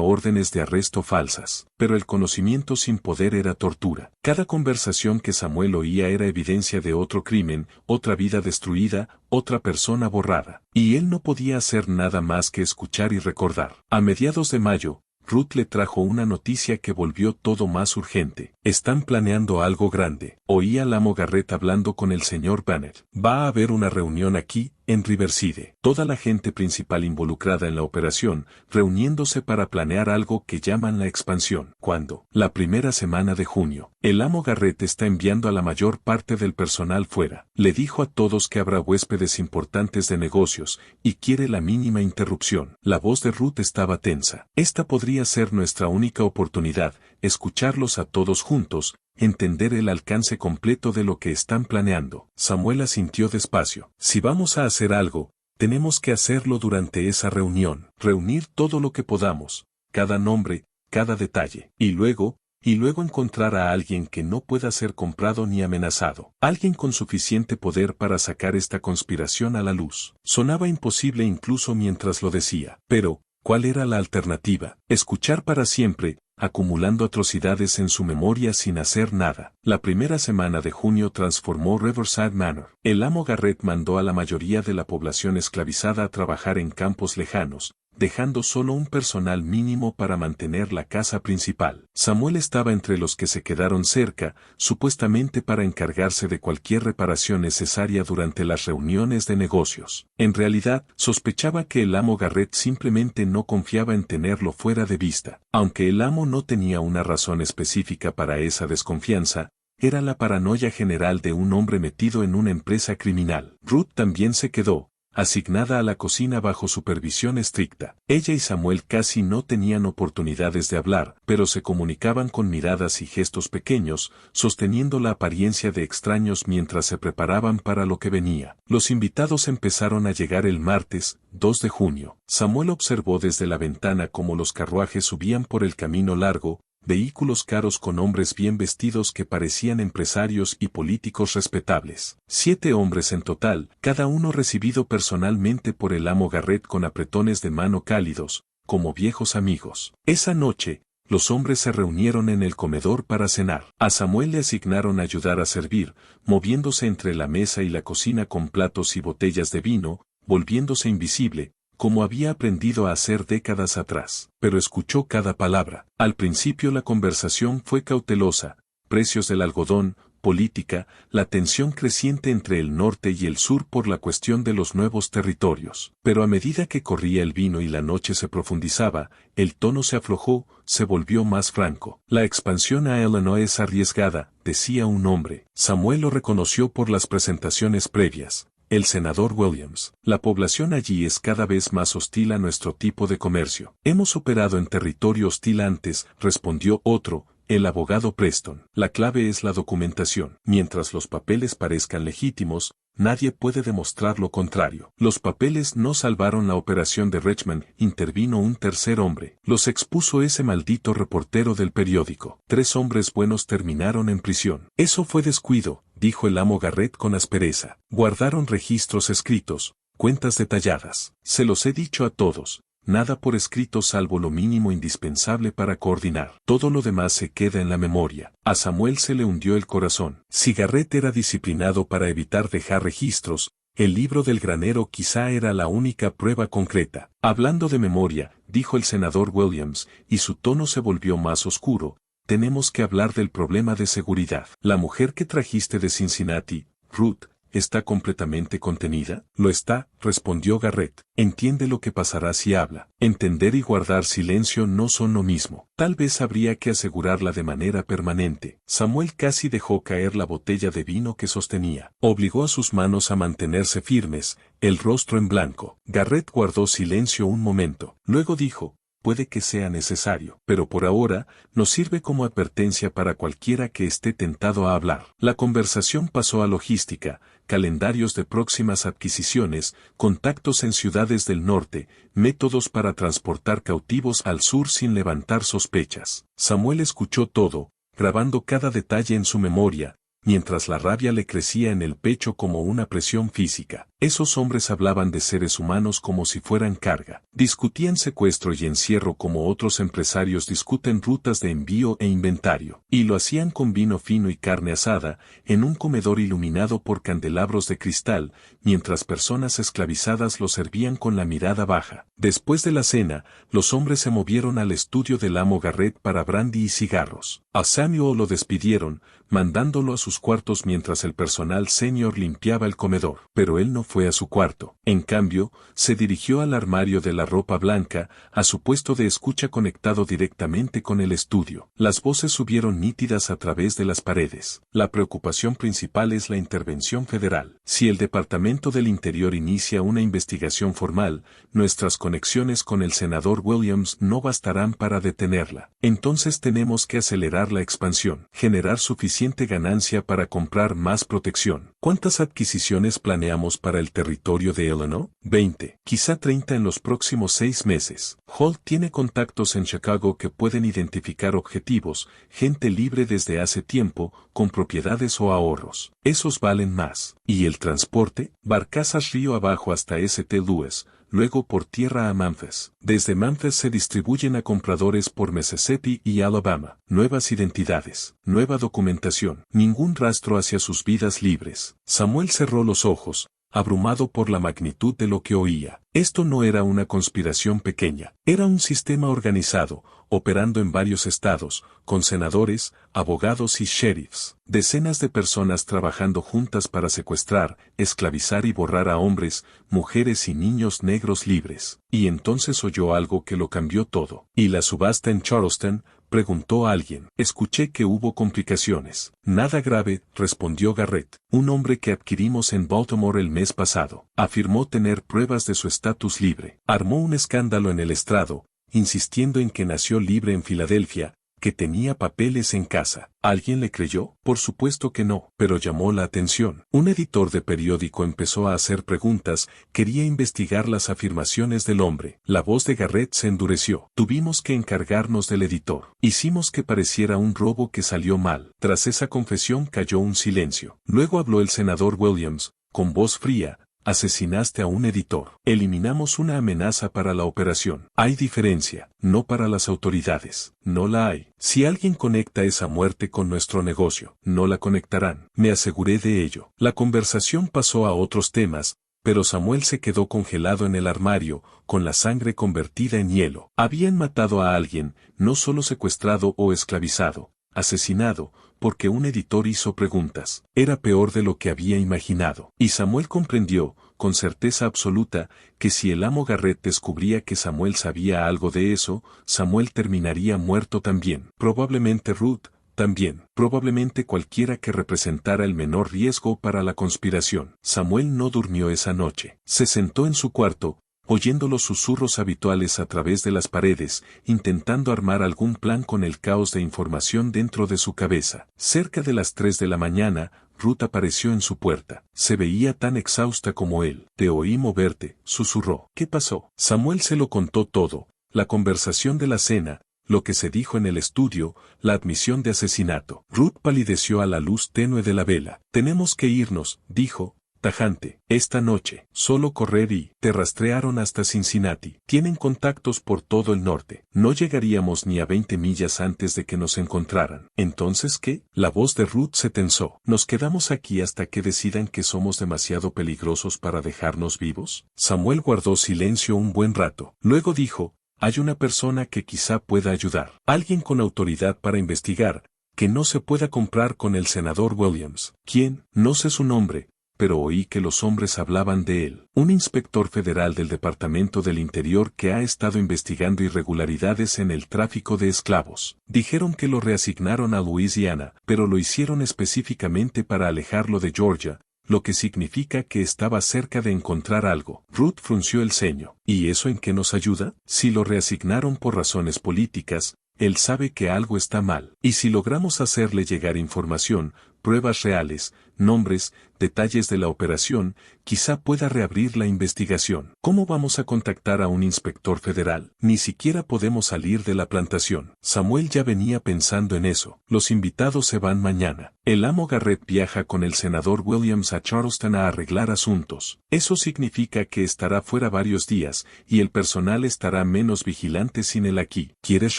órdenes de arresto falsas. Pero el conocimiento sin poder era tortura. Cada conversación que Samuel oía era evidencia de otro crimen, otra vida destruida, otra persona borrada. Y él no podía hacer nada más que escuchar y recordar. A mediados de mayo, Ruth le trajo una noticia que volvió todo más urgente. Están planeando algo grande. Oí al amo Garrett hablando con el señor Banner. Va a haber una reunión aquí, en Riverside. Toda la gente principal involucrada en la operación, reuniéndose para planear algo que llaman la expansión. ¿Cuándo? La primera semana de junio. El amo Garrett está enviando a la mayor parte del personal fuera. Le dijo a todos que habrá huéspedes importantes de negocios, y quiere la mínima interrupción. La voz de Ruth estaba tensa. Esta podría ser nuestra única oportunidad, escucharlos a todos juntos, entender el alcance completo de lo que están planeando. Samuel asintió despacio. Si vamos a hacer algo, tenemos que hacerlo durante esa reunión. Reunir todo lo que podamos, cada nombre, cada detalle. Y luego encontrar a alguien que no pueda ser comprado ni amenazado. Alguien con suficiente poder para sacar esta conspiración a la luz. Sonaba imposible incluso mientras lo decía. Pero, ¿cuál era la alternativa? Escuchar para siempre, acumulando atrocidades en su memoria sin hacer nada. La primera semana de junio transformó Riverside Manor. El amo Garrett mandó a la mayoría de la población esclavizada a trabajar en campos lejanos, dejando solo un personal mínimo para mantener la casa principal. Samuel estaba entre los que se quedaron cerca, supuestamente para encargarse de cualquier reparación necesaria durante las reuniones de negocios. En realidad, sospechaba que el amo Garrett simplemente no confiaba en tenerlo fuera de vista. Aunque el amo no tenía una razón específica para esa desconfianza, era la paranoia general de un hombre metido en una empresa criminal. Ruth también se quedó, asignada a la cocina bajo supervisión estricta. Ella y Samuel casi no tenían oportunidades de hablar, pero se comunicaban con miradas y gestos pequeños, sosteniendo la apariencia de extraños mientras se preparaban para lo que venía. Los invitados empezaron a llegar el martes, 2 de junio. Samuel observó desde la ventana cómo los carruajes subían por el camino largo, vehículos caros con hombres bien vestidos que parecían empresarios y políticos respetables. 7 hombres en total, cada uno recibido personalmente por el amo Garrett con apretones de mano cálidos, como viejos amigos. Esa noche, los hombres se reunieron en el comedor para cenar. A Samuel le asignaron ayudar a servir, moviéndose entre la mesa y la cocina con platos y botellas de vino, volviéndose invisible, como había aprendido a hacer décadas atrás, pero escuchó cada palabra. Al principio la conversación fue cautelosa: precios del algodón, política, la tensión creciente entre el norte y el sur por la cuestión de los nuevos territorios. Pero a medida que corría el vino y la noche se profundizaba, el tono se aflojó, se volvió más franco. La expansión a Illinois es arriesgada, decía un hombre. Samuel lo reconoció por las presentaciones previas. El senador Williams. La población allí es cada vez más hostil a nuestro tipo de comercio. Hemos operado en territorio hostil antes, respondió otro, el abogado Preston. La clave es la documentación. Mientras los papeles parezcan legítimos, nadie puede demostrar lo contrario. Los papeles no salvaron la operación de Richmond, intervino un tercer hombre. Los expuso ese maldito reportero del periódico. 3 hombres buenos terminaron en prisión. Eso fue descuido, dijo el amo Garrett con aspereza. Guardaron registros escritos, cuentas detalladas. Se los he dicho a todos. Nada por escrito salvo lo mínimo indispensable para coordinar. Todo lo demás se queda en la memoria. A Samuel se le hundió el corazón. Si Garrett era disciplinado para evitar dejar registros, el libro del granero quizá era la única prueba concreta. Hablando de memoria, dijo el senador Williams, y su tono se volvió más oscuro, tenemos que hablar del problema de seguridad. La mujer que trajiste de Cincinnati, Ruth, ¿está completamente contenida? Lo está, respondió Garrett. Entiende lo que pasará si habla. Entender y guardar silencio no son lo mismo. Tal vez habría que asegurarla de manera permanente. Samuel casi dejó caer la botella de vino que sostenía. Obligó a sus manos a mantenerse firmes, el rostro en blanco. Garrett guardó silencio un momento. Luego dijo, puede que sea necesario, pero por ahora, nos sirve como advertencia para cualquiera que esté tentado a hablar. La conversación pasó a logística, calendarios de próximas adquisiciones, contactos en ciudades del norte, métodos para transportar cautivos al sur sin levantar sospechas. Samuel escuchó todo, grabando cada detalle en su memoria, mientras la rabia le crecía en el pecho como una presión física. Esos hombres hablaban de seres humanos como si fueran carga. Discutían secuestro y encierro como otros empresarios discuten rutas de envío e inventario. Y lo hacían con vino fino y carne asada, en un comedor iluminado por candelabros de cristal, mientras personas esclavizadas lo servían con la mirada baja. Después de la cena, los hombres se movieron al estudio del amo Garrett para brandy y cigarros. A Samuel lo despidieron, mandándolo a sus cuartos mientras el personal senior limpiaba el comedor. Pero él no fue a su cuarto. En cambio, se dirigió al armario de la ropa blanca, a su puesto de escucha conectado directamente con el estudio. Las voces subieron nítidas a través de las paredes. La preocupación principal es la intervención federal. Si el Departamento del Interior inicia una investigación formal, nuestras conexiones con el senador Williams no bastarán para detenerla. Entonces tenemos que acelerar la expansión, generar suficiente ganancia para comprar más protección. ¿Cuántas adquisiciones planeamos para el territorio de Illinois? 20, quizá 30 en los próximos 6 meses. Holt tiene contactos en Chicago que pueden identificar objetivos, gente libre desde hace tiempo, con propiedades o ahorros. Esos valen más. ¿Y el transporte? Barcazas río abajo hasta St. Louis, luego por tierra a Memphis. Desde Memphis se distribuyen a compradores por Mississippi y Alabama. Nuevas identidades, nueva documentación, ningún rastro hacia sus vidas libres. Samuel cerró los ojos, abrumado por la magnitud de lo que oía. Esto no era una conspiración pequeña, era un sistema organizado, operando en varios estados, con senadores, abogados y sheriffs. Decenas de personas trabajando juntas para secuestrar, esclavizar y borrar a hombres, mujeres y niños negros libres. Y entonces oyó algo que lo cambió todo. ¿Y la subasta en Charleston? Preguntó alguien. Escuché que hubo complicaciones. Nada grave, respondió Garrett. Un hombre que adquirimos en Baltimore el mes pasado. Afirmó tener pruebas de su estatus libre. Armó un escándalo en el estrado, insistiendo en que nació libre en Filadelfia, que tenía papeles en casa. ¿Alguien le creyó? Por supuesto que no, pero llamó la atención. Un editor de periódico empezó a hacer preguntas, quería investigar las afirmaciones del hombre. La voz de Garrett se endureció. Tuvimos que encargarnos del editor. Hicimos que pareciera un robo que salió mal. Tras esa confesión cayó un silencio. Luego habló el senador Williams, con voz fría. Asesinaste a un editor. Eliminamos una amenaza para la operación. Hay diferencia, no para las autoridades. No la hay. Si alguien conecta esa muerte con nuestro negocio, no la conectarán. Me aseguré de ello. La conversación pasó a otros temas, pero Samuel se quedó congelado en el armario, con la sangre convertida en hielo. Habían matado a alguien, no solo secuestrado o esclavizado, asesinado, porque un editor hizo preguntas. Era peor de lo que había imaginado. Y Samuel comprendió, con certeza absoluta, que si el amo Garrett descubría que Samuel sabía algo de eso, Samuel terminaría muerto también. Probablemente Ruth, también, probablemente cualquiera que representara el menor riesgo para la conspiración. Samuel no durmió esa noche. Se sentó en su cuarto, oyendo los susurros habituales a través de las paredes, intentando armar algún plan con el caos de información dentro de su cabeza. Cerca de las 3 de la mañana, Ruth apareció en su puerta. Se veía tan exhausta como él. «Te oí moverte», susurró. «¿Qué pasó?» Samuel se lo contó todo, la conversación de la cena, lo que se dijo en el estudio, la admisión de asesinato. Ruth palideció a la luz tenue de la vela. «Tenemos que irnos», dijo, tajante. «Esta noche, solo correr y...» «Te rastrearon hasta Cincinnati. Tienen contactos por todo el norte. No llegaríamos ni a 20 millas antes de que nos encontraran». «¿Entonces qué?» La voz de Ruth se tensó. «¿Nos quedamos aquí hasta que decidan que somos demasiado peligrosos para dejarnos vivos?» Samuel guardó silencio un buen rato. Luego dijo, «Hay una persona que quizá pueda ayudar. Alguien con autoridad para investigar, que no se pueda comprar con el senador Williams». «¿Quién?» «No sé su nombre, pero oí que los hombres hablaban de él. Un inspector federal del Departamento del Interior que ha estado investigando irregularidades en el tráfico de esclavos. Dijeron que lo reasignaron a Louisiana, pero lo hicieron específicamente para alejarlo de Georgia, lo que significa que estaba cerca de encontrar algo». Ruth frunció el ceño. «¿Y eso en qué nos ayuda?» «Si lo reasignaron por razones políticas, él sabe que algo está mal. Y si logramos hacerle llegar información, pruebas reales, nombres, detalles de la operación, quizá pueda reabrir la investigación». «¿Cómo vamos a contactar a un inspector federal? Ni siquiera podemos salir de la plantación». Samuel ya venía pensando en eso. «Los invitados se van mañana. El amo Garrett viaja con el senador Williams a Charleston a arreglar asuntos. Eso significa que estará fuera varios días, y el personal estará menos vigilante sin él aquí. ¿Quieres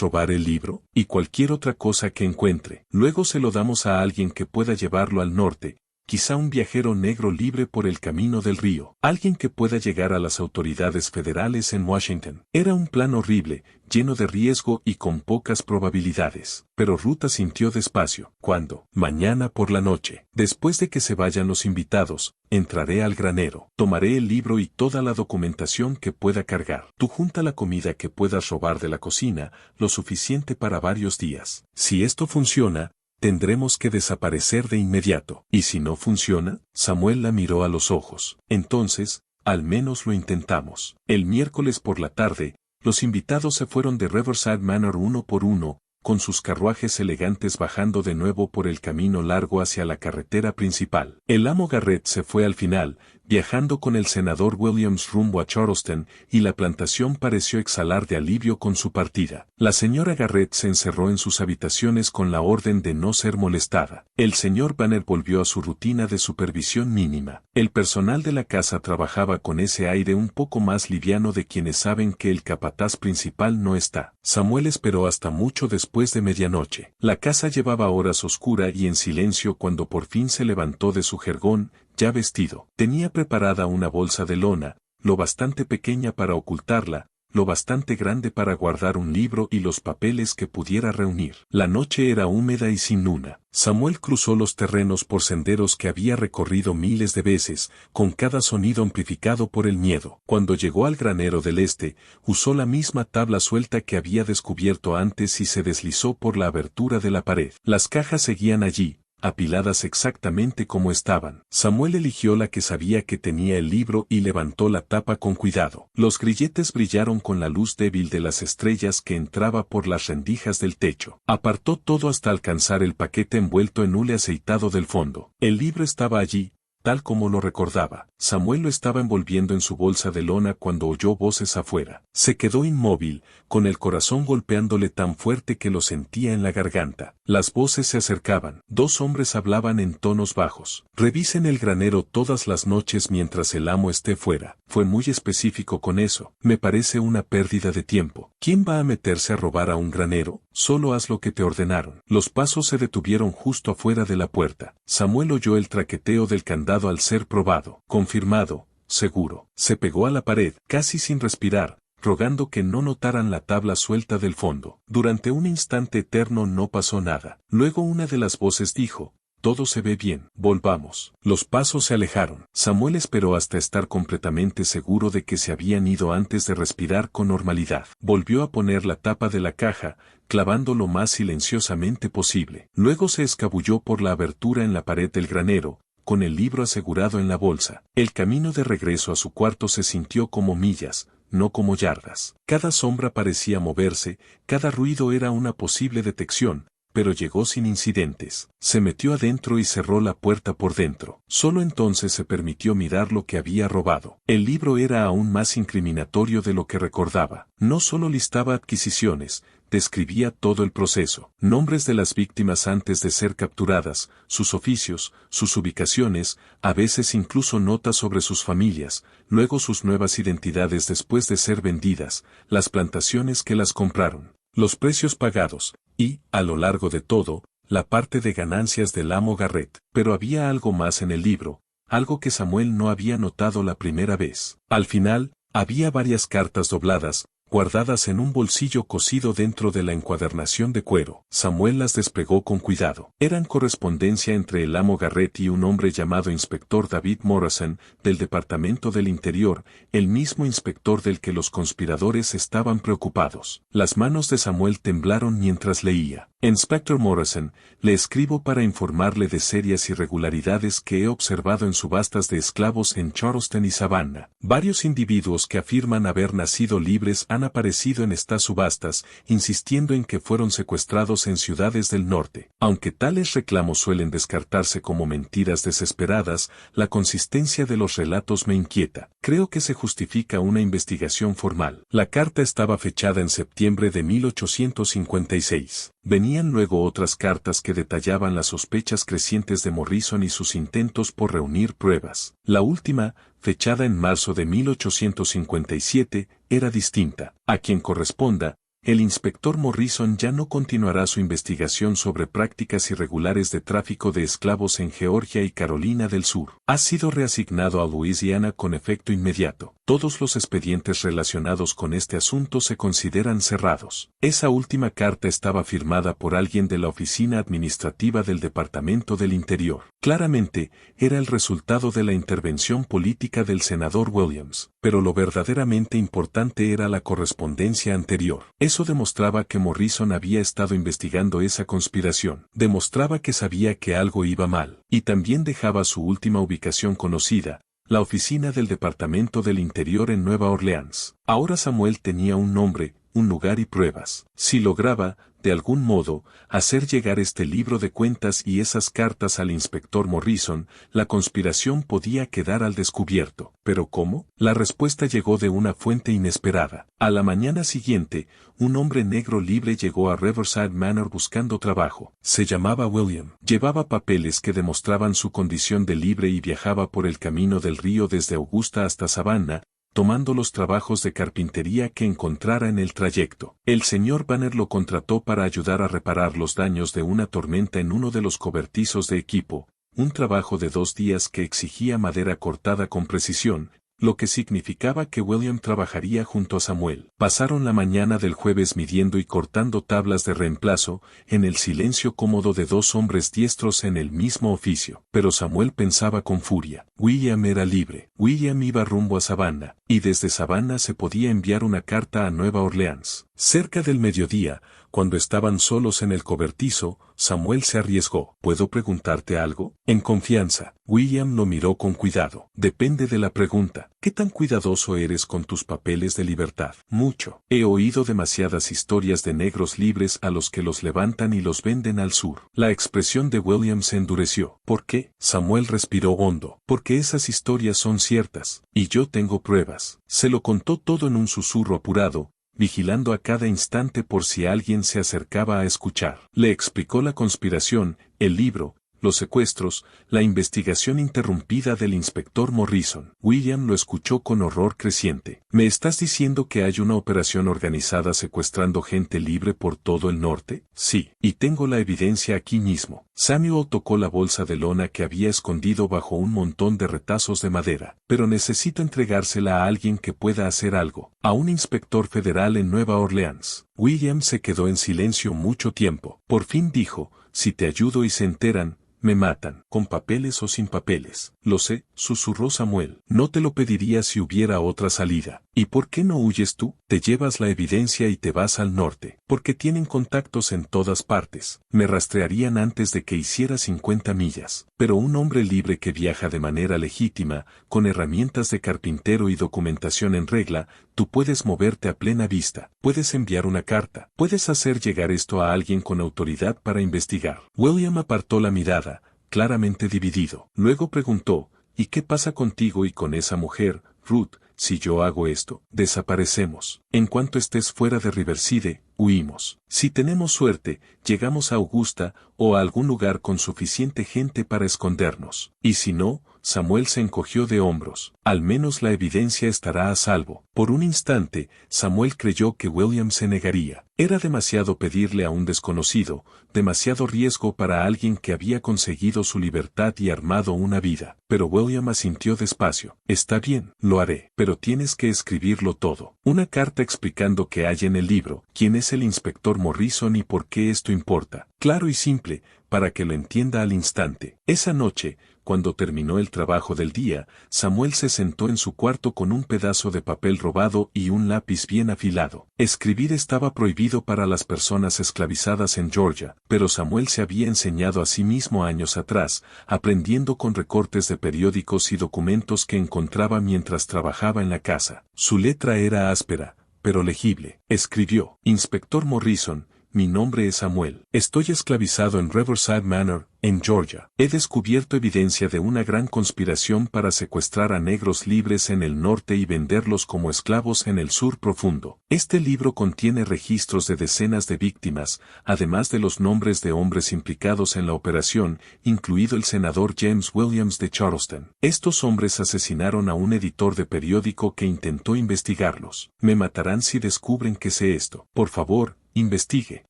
robar el libro? Y cualquier otra cosa que encuentre. Luego se lo damos a alguien que pueda llevarlo al norte, quizá un viajero negro libre por el camino del río, alguien que pueda llegar a las autoridades federales en Washington». Era un plan horrible, lleno de riesgo y con pocas probabilidades. Pero Ruth asintió despacio. «¿Cuándo?» «Mañana por la noche. Después de que se vayan los invitados, entraré al granero. Tomaré el libro y toda la documentación que pueda cargar. Tú junta la comida que puedas robar de la cocina, lo suficiente para varios días. Si esto funciona, tendremos que desaparecer de inmediato». «¿Y si no funciona?» Samuel la miró a los ojos. «Entonces, al menos lo intentamos». El miércoles por la tarde, los invitados se fueron de Riverside Manor uno por uno, con sus carruajes elegantes bajando de nuevo por el camino largo hacia la carretera principal. El amo Garrett se fue al final, viajando con el senador Williams rumbo a Charleston, y la plantación pareció exhalar de alivio con su partida. La señora Garrett se encerró en sus habitaciones con la orden de no ser molestada. El señor Banner volvió a su rutina de supervisión mínima. El personal de la casa trabajaba con ese aire un poco más liviano de quienes saben que el capataz principal no está. Samuel esperó hasta mucho después de medianoche. La casa llevaba horas oscura y en silencio cuando por fin se levantó de su jergón, ya vestido. Tenía preparada una bolsa de lona, lo bastante pequeña para ocultarla, lo bastante grande para guardar un libro y los papeles que pudiera reunir. La noche era húmeda y sin luna. Samuel cruzó los terrenos por senderos que había recorrido miles de veces, con cada sonido amplificado por el miedo. Cuando llegó al granero del este, usó la misma tabla suelta que había descubierto antes y se deslizó por la abertura de la pared. Las cajas seguían allí, apiladas exactamente como estaban. Samuel eligió la que sabía que tenía el libro y levantó la tapa con cuidado. Los grilletes brillaron con la luz débil de las estrellas que entraba por las rendijas del techo. Apartó todo hasta alcanzar el paquete envuelto en hule aceitado del fondo. El libro estaba allí, tal como lo recordaba. Samuel lo estaba envolviendo en su bolsa de lona cuando oyó voces afuera. Se quedó inmóvil, con el corazón golpeándole tan fuerte que lo sentía en la garganta. Las voces se acercaban. Dos hombres hablaban en tonos bajos. «Revisen el granero todas las noches mientras el amo esté fuera». Fue muy específico con eso. «Me parece una pérdida de tiempo. ¿Quién va a meterse a robar a un granero? Solo haz lo que te ordenaron». Los pasos se detuvieron justo afuera de la puerta. Samuel oyó el traqueteo del candado al ser probado. Confirmado, seguro. Se pegó a la pared, casi sin respirar, rogando que no notaran la tabla suelta del fondo. Durante un instante eterno no pasó nada. Luego una de las voces dijo, todo se ve bien. Volvamos. Los pasos se alejaron. Samuel esperó hasta estar completamente seguro de que se habían ido antes de respirar con normalidad. Volvió a poner la tapa de la caja, clavando lo más silenciosamente posible. Luego se escabulló por la abertura en la pared del granero, con el libro asegurado en la bolsa. El camino de regreso a su cuarto se sintió como millas, no como yardas. Cada sombra parecía moverse, cada ruido era una posible detección, pero llegó sin incidentes. Se metió adentro y cerró la puerta por dentro. Solo entonces se permitió mirar lo que había robado. El libro era aún más incriminatorio de lo que recordaba. No solo listaba adquisiciones, describía todo el proceso, nombres de las víctimas antes de ser capturadas, sus oficios, sus ubicaciones, a veces incluso notas sobre sus familias, luego sus nuevas identidades después de ser vendidas, las plantaciones que las compraron, los precios pagados, y, a lo largo de todo, la parte de ganancias del amo Garrett. Pero había algo más en el libro, algo que Samuel no había notado la primera vez. Al final, había varias cartas dobladas, guardadas en un bolsillo cosido dentro de la encuadernación de cuero. Samuel las desplegó con cuidado. Eran correspondencia entre el amo Garrett y un hombre llamado Inspector David Morrison, del Departamento del Interior, el mismo inspector del que los conspiradores estaban preocupados. Las manos de Samuel temblaron mientras leía. Inspector Morrison, le escribo para informarle de serias irregularidades que he observado en subastas de esclavos en Charleston y Savannah. Varios individuos que afirman haber nacido libres han aparecido en estas subastas, insistiendo en que fueron secuestrados en ciudades del norte. Aunque tales reclamos suelen descartarse como mentiras desesperadas, la consistencia de los relatos me inquieta. Creo que se justifica una investigación formal. La carta estaba fechada en septiembre de 1856. Venían luego otras cartas que detallaban las sospechas crecientes de Morrison y sus intentos por reunir pruebas. La última, fechada en marzo de 1857, era distinta. A quien corresponda, el inspector Morrison ya no continuará su investigación sobre prácticas irregulares de tráfico de esclavos en Georgia y Carolina del Sur. Ha sido reasignado a Luisiana con efecto inmediato. Todos los expedientes relacionados con este asunto se consideran cerrados. Esa última carta estaba firmada por alguien de la oficina administrativa del Departamento del Interior. Claramente, era el resultado de la intervención política del senador Williams, pero lo verdaderamente importante era la correspondencia anterior. Eso demostraba que Morrison había estado investigando esa conspiración. Demostraba que sabía que algo iba mal, y también dejaba su última ubicación conocida, la oficina del Departamento del Interior en Nueva Orleans. Ahora Samuel tenía un nombre, un lugar y pruebas. Si lograba, de algún modo, hacer llegar este libro de cuentas y esas cartas al inspector Morrison, la conspiración podía quedar al descubierto. ¿Pero cómo? La respuesta llegó de una fuente inesperada. A la mañana siguiente, un hombre negro libre llegó a Riverside Manor buscando trabajo. Se llamaba William. Llevaba papeles que demostraban su condición de libre y viajaba por el camino del río desde Augusta hasta Savannah, tomando los trabajos de carpintería que encontrara en el trayecto. El señor Banner lo contrató para ayudar a reparar los daños de una tormenta en uno de los cobertizos de equipo, un trabajo de 2 días que exigía madera cortada con precisión, lo que significaba que William trabajaría junto a Samuel. Pasaron la mañana del jueves midiendo y cortando tablas de reemplazo, en el silencio cómodo de 2 hombres diestros en el mismo oficio. Pero Samuel pensaba con furia. William era libre. William iba rumbo a Savannah, y desde Savannah se podía enviar una carta a Nueva Orleans. Cerca del mediodía, cuando estaban solos en el cobertizo, Samuel se arriesgó. ¿Puedo preguntarte algo? En confianza. William lo miró con cuidado. Depende de la pregunta. ¿Qué tan cuidadoso eres con tus papeles de libertad? Mucho. He oído demasiadas historias de negros libres a los que los levantan y los venden al sur. La expresión de William se endureció. ¿Por qué? Samuel respiró hondo. Porque esas historias son ciertas, y yo tengo pruebas. Se lo contó todo en un susurro apurado, vigilando a cada instante por si alguien se acercaba a escuchar. Le explicó la conspiración, el libro, los secuestros, la investigación interrumpida del inspector Morrison. William lo escuchó con horror creciente. ¿Me estás diciendo que hay una operación organizada secuestrando gente libre por todo el norte? Sí, y tengo la evidencia aquí mismo. Samuel tocó la bolsa de lona que había escondido bajo un montón de retazos de madera. Pero necesito entregársela a alguien que pueda hacer algo. A un inspector federal en Nueva Orleans. William se quedó en silencio mucho tiempo. Por fin dijo, si te ayudo y se enteran, Me matan, con papeles o sin papeles. Lo sé, susurró Samuel. No te lo pediría si hubiera otra salida. ¿Y por qué no huyes tú? Te llevas la evidencia y te vas al norte. Porque tienen contactos en todas partes. Me rastrearían antes de que hiciera 50 millas. Pero un hombre libre que viaja de manera legítima, con herramientas de carpintero y documentación en regla, tú puedes moverte a plena vista. Puedes enviar una carta. Puedes hacer llegar esto a alguien con autoridad para investigar. William apartó la mirada, claramente dividido. Luego preguntó, ¿y qué pasa contigo y con esa mujer, Ruth? Si yo hago esto, desaparecemos. En cuanto estés fuera de Riverside, huimos. Si tenemos suerte, llegamos a Augusta o a algún lugar con suficiente gente para escondernos. Y si no, Samuel se encogió de hombros. Al menos la evidencia estará a salvo. Por un instante, Samuel creyó que William se negaría. Era demasiado pedirle a un desconocido, demasiado riesgo para alguien que había conseguido su libertad y armado una vida. Pero William asintió despacio. Está bien, lo haré. Pero tienes que escribirlo todo. Una carta explicando qué hay en el libro, quién es el inspector Morrison y por qué esto importa. Claro y simple, para que lo entienda al instante. Esa noche, cuando terminó el trabajo del día, Samuel se sentó en su cuarto con un pedazo de papel robado y un lápiz bien afilado. Escribir estaba prohibido para las personas esclavizadas en Georgia, pero Samuel se había enseñado a sí mismo años atrás, aprendiendo con recortes de periódicos y documentos que encontraba mientras trabajaba en la casa. Su letra era áspera, pero legible. Escribió: Inspector Morrison, mi nombre es Samuel. Estoy esclavizado en Riverside Manor, en Georgia. He descubierto evidencia de una gran conspiración para secuestrar a negros libres en el norte y venderlos como esclavos en el sur profundo. Este libro contiene registros de decenas de víctimas, además de los nombres de hombres implicados en la operación, incluido el senador James Williams de Charleston. Estos hombres asesinaron a un editor de periódico que intentó investigarlos. Me matarán si descubren que sé esto. Por favor, investigue.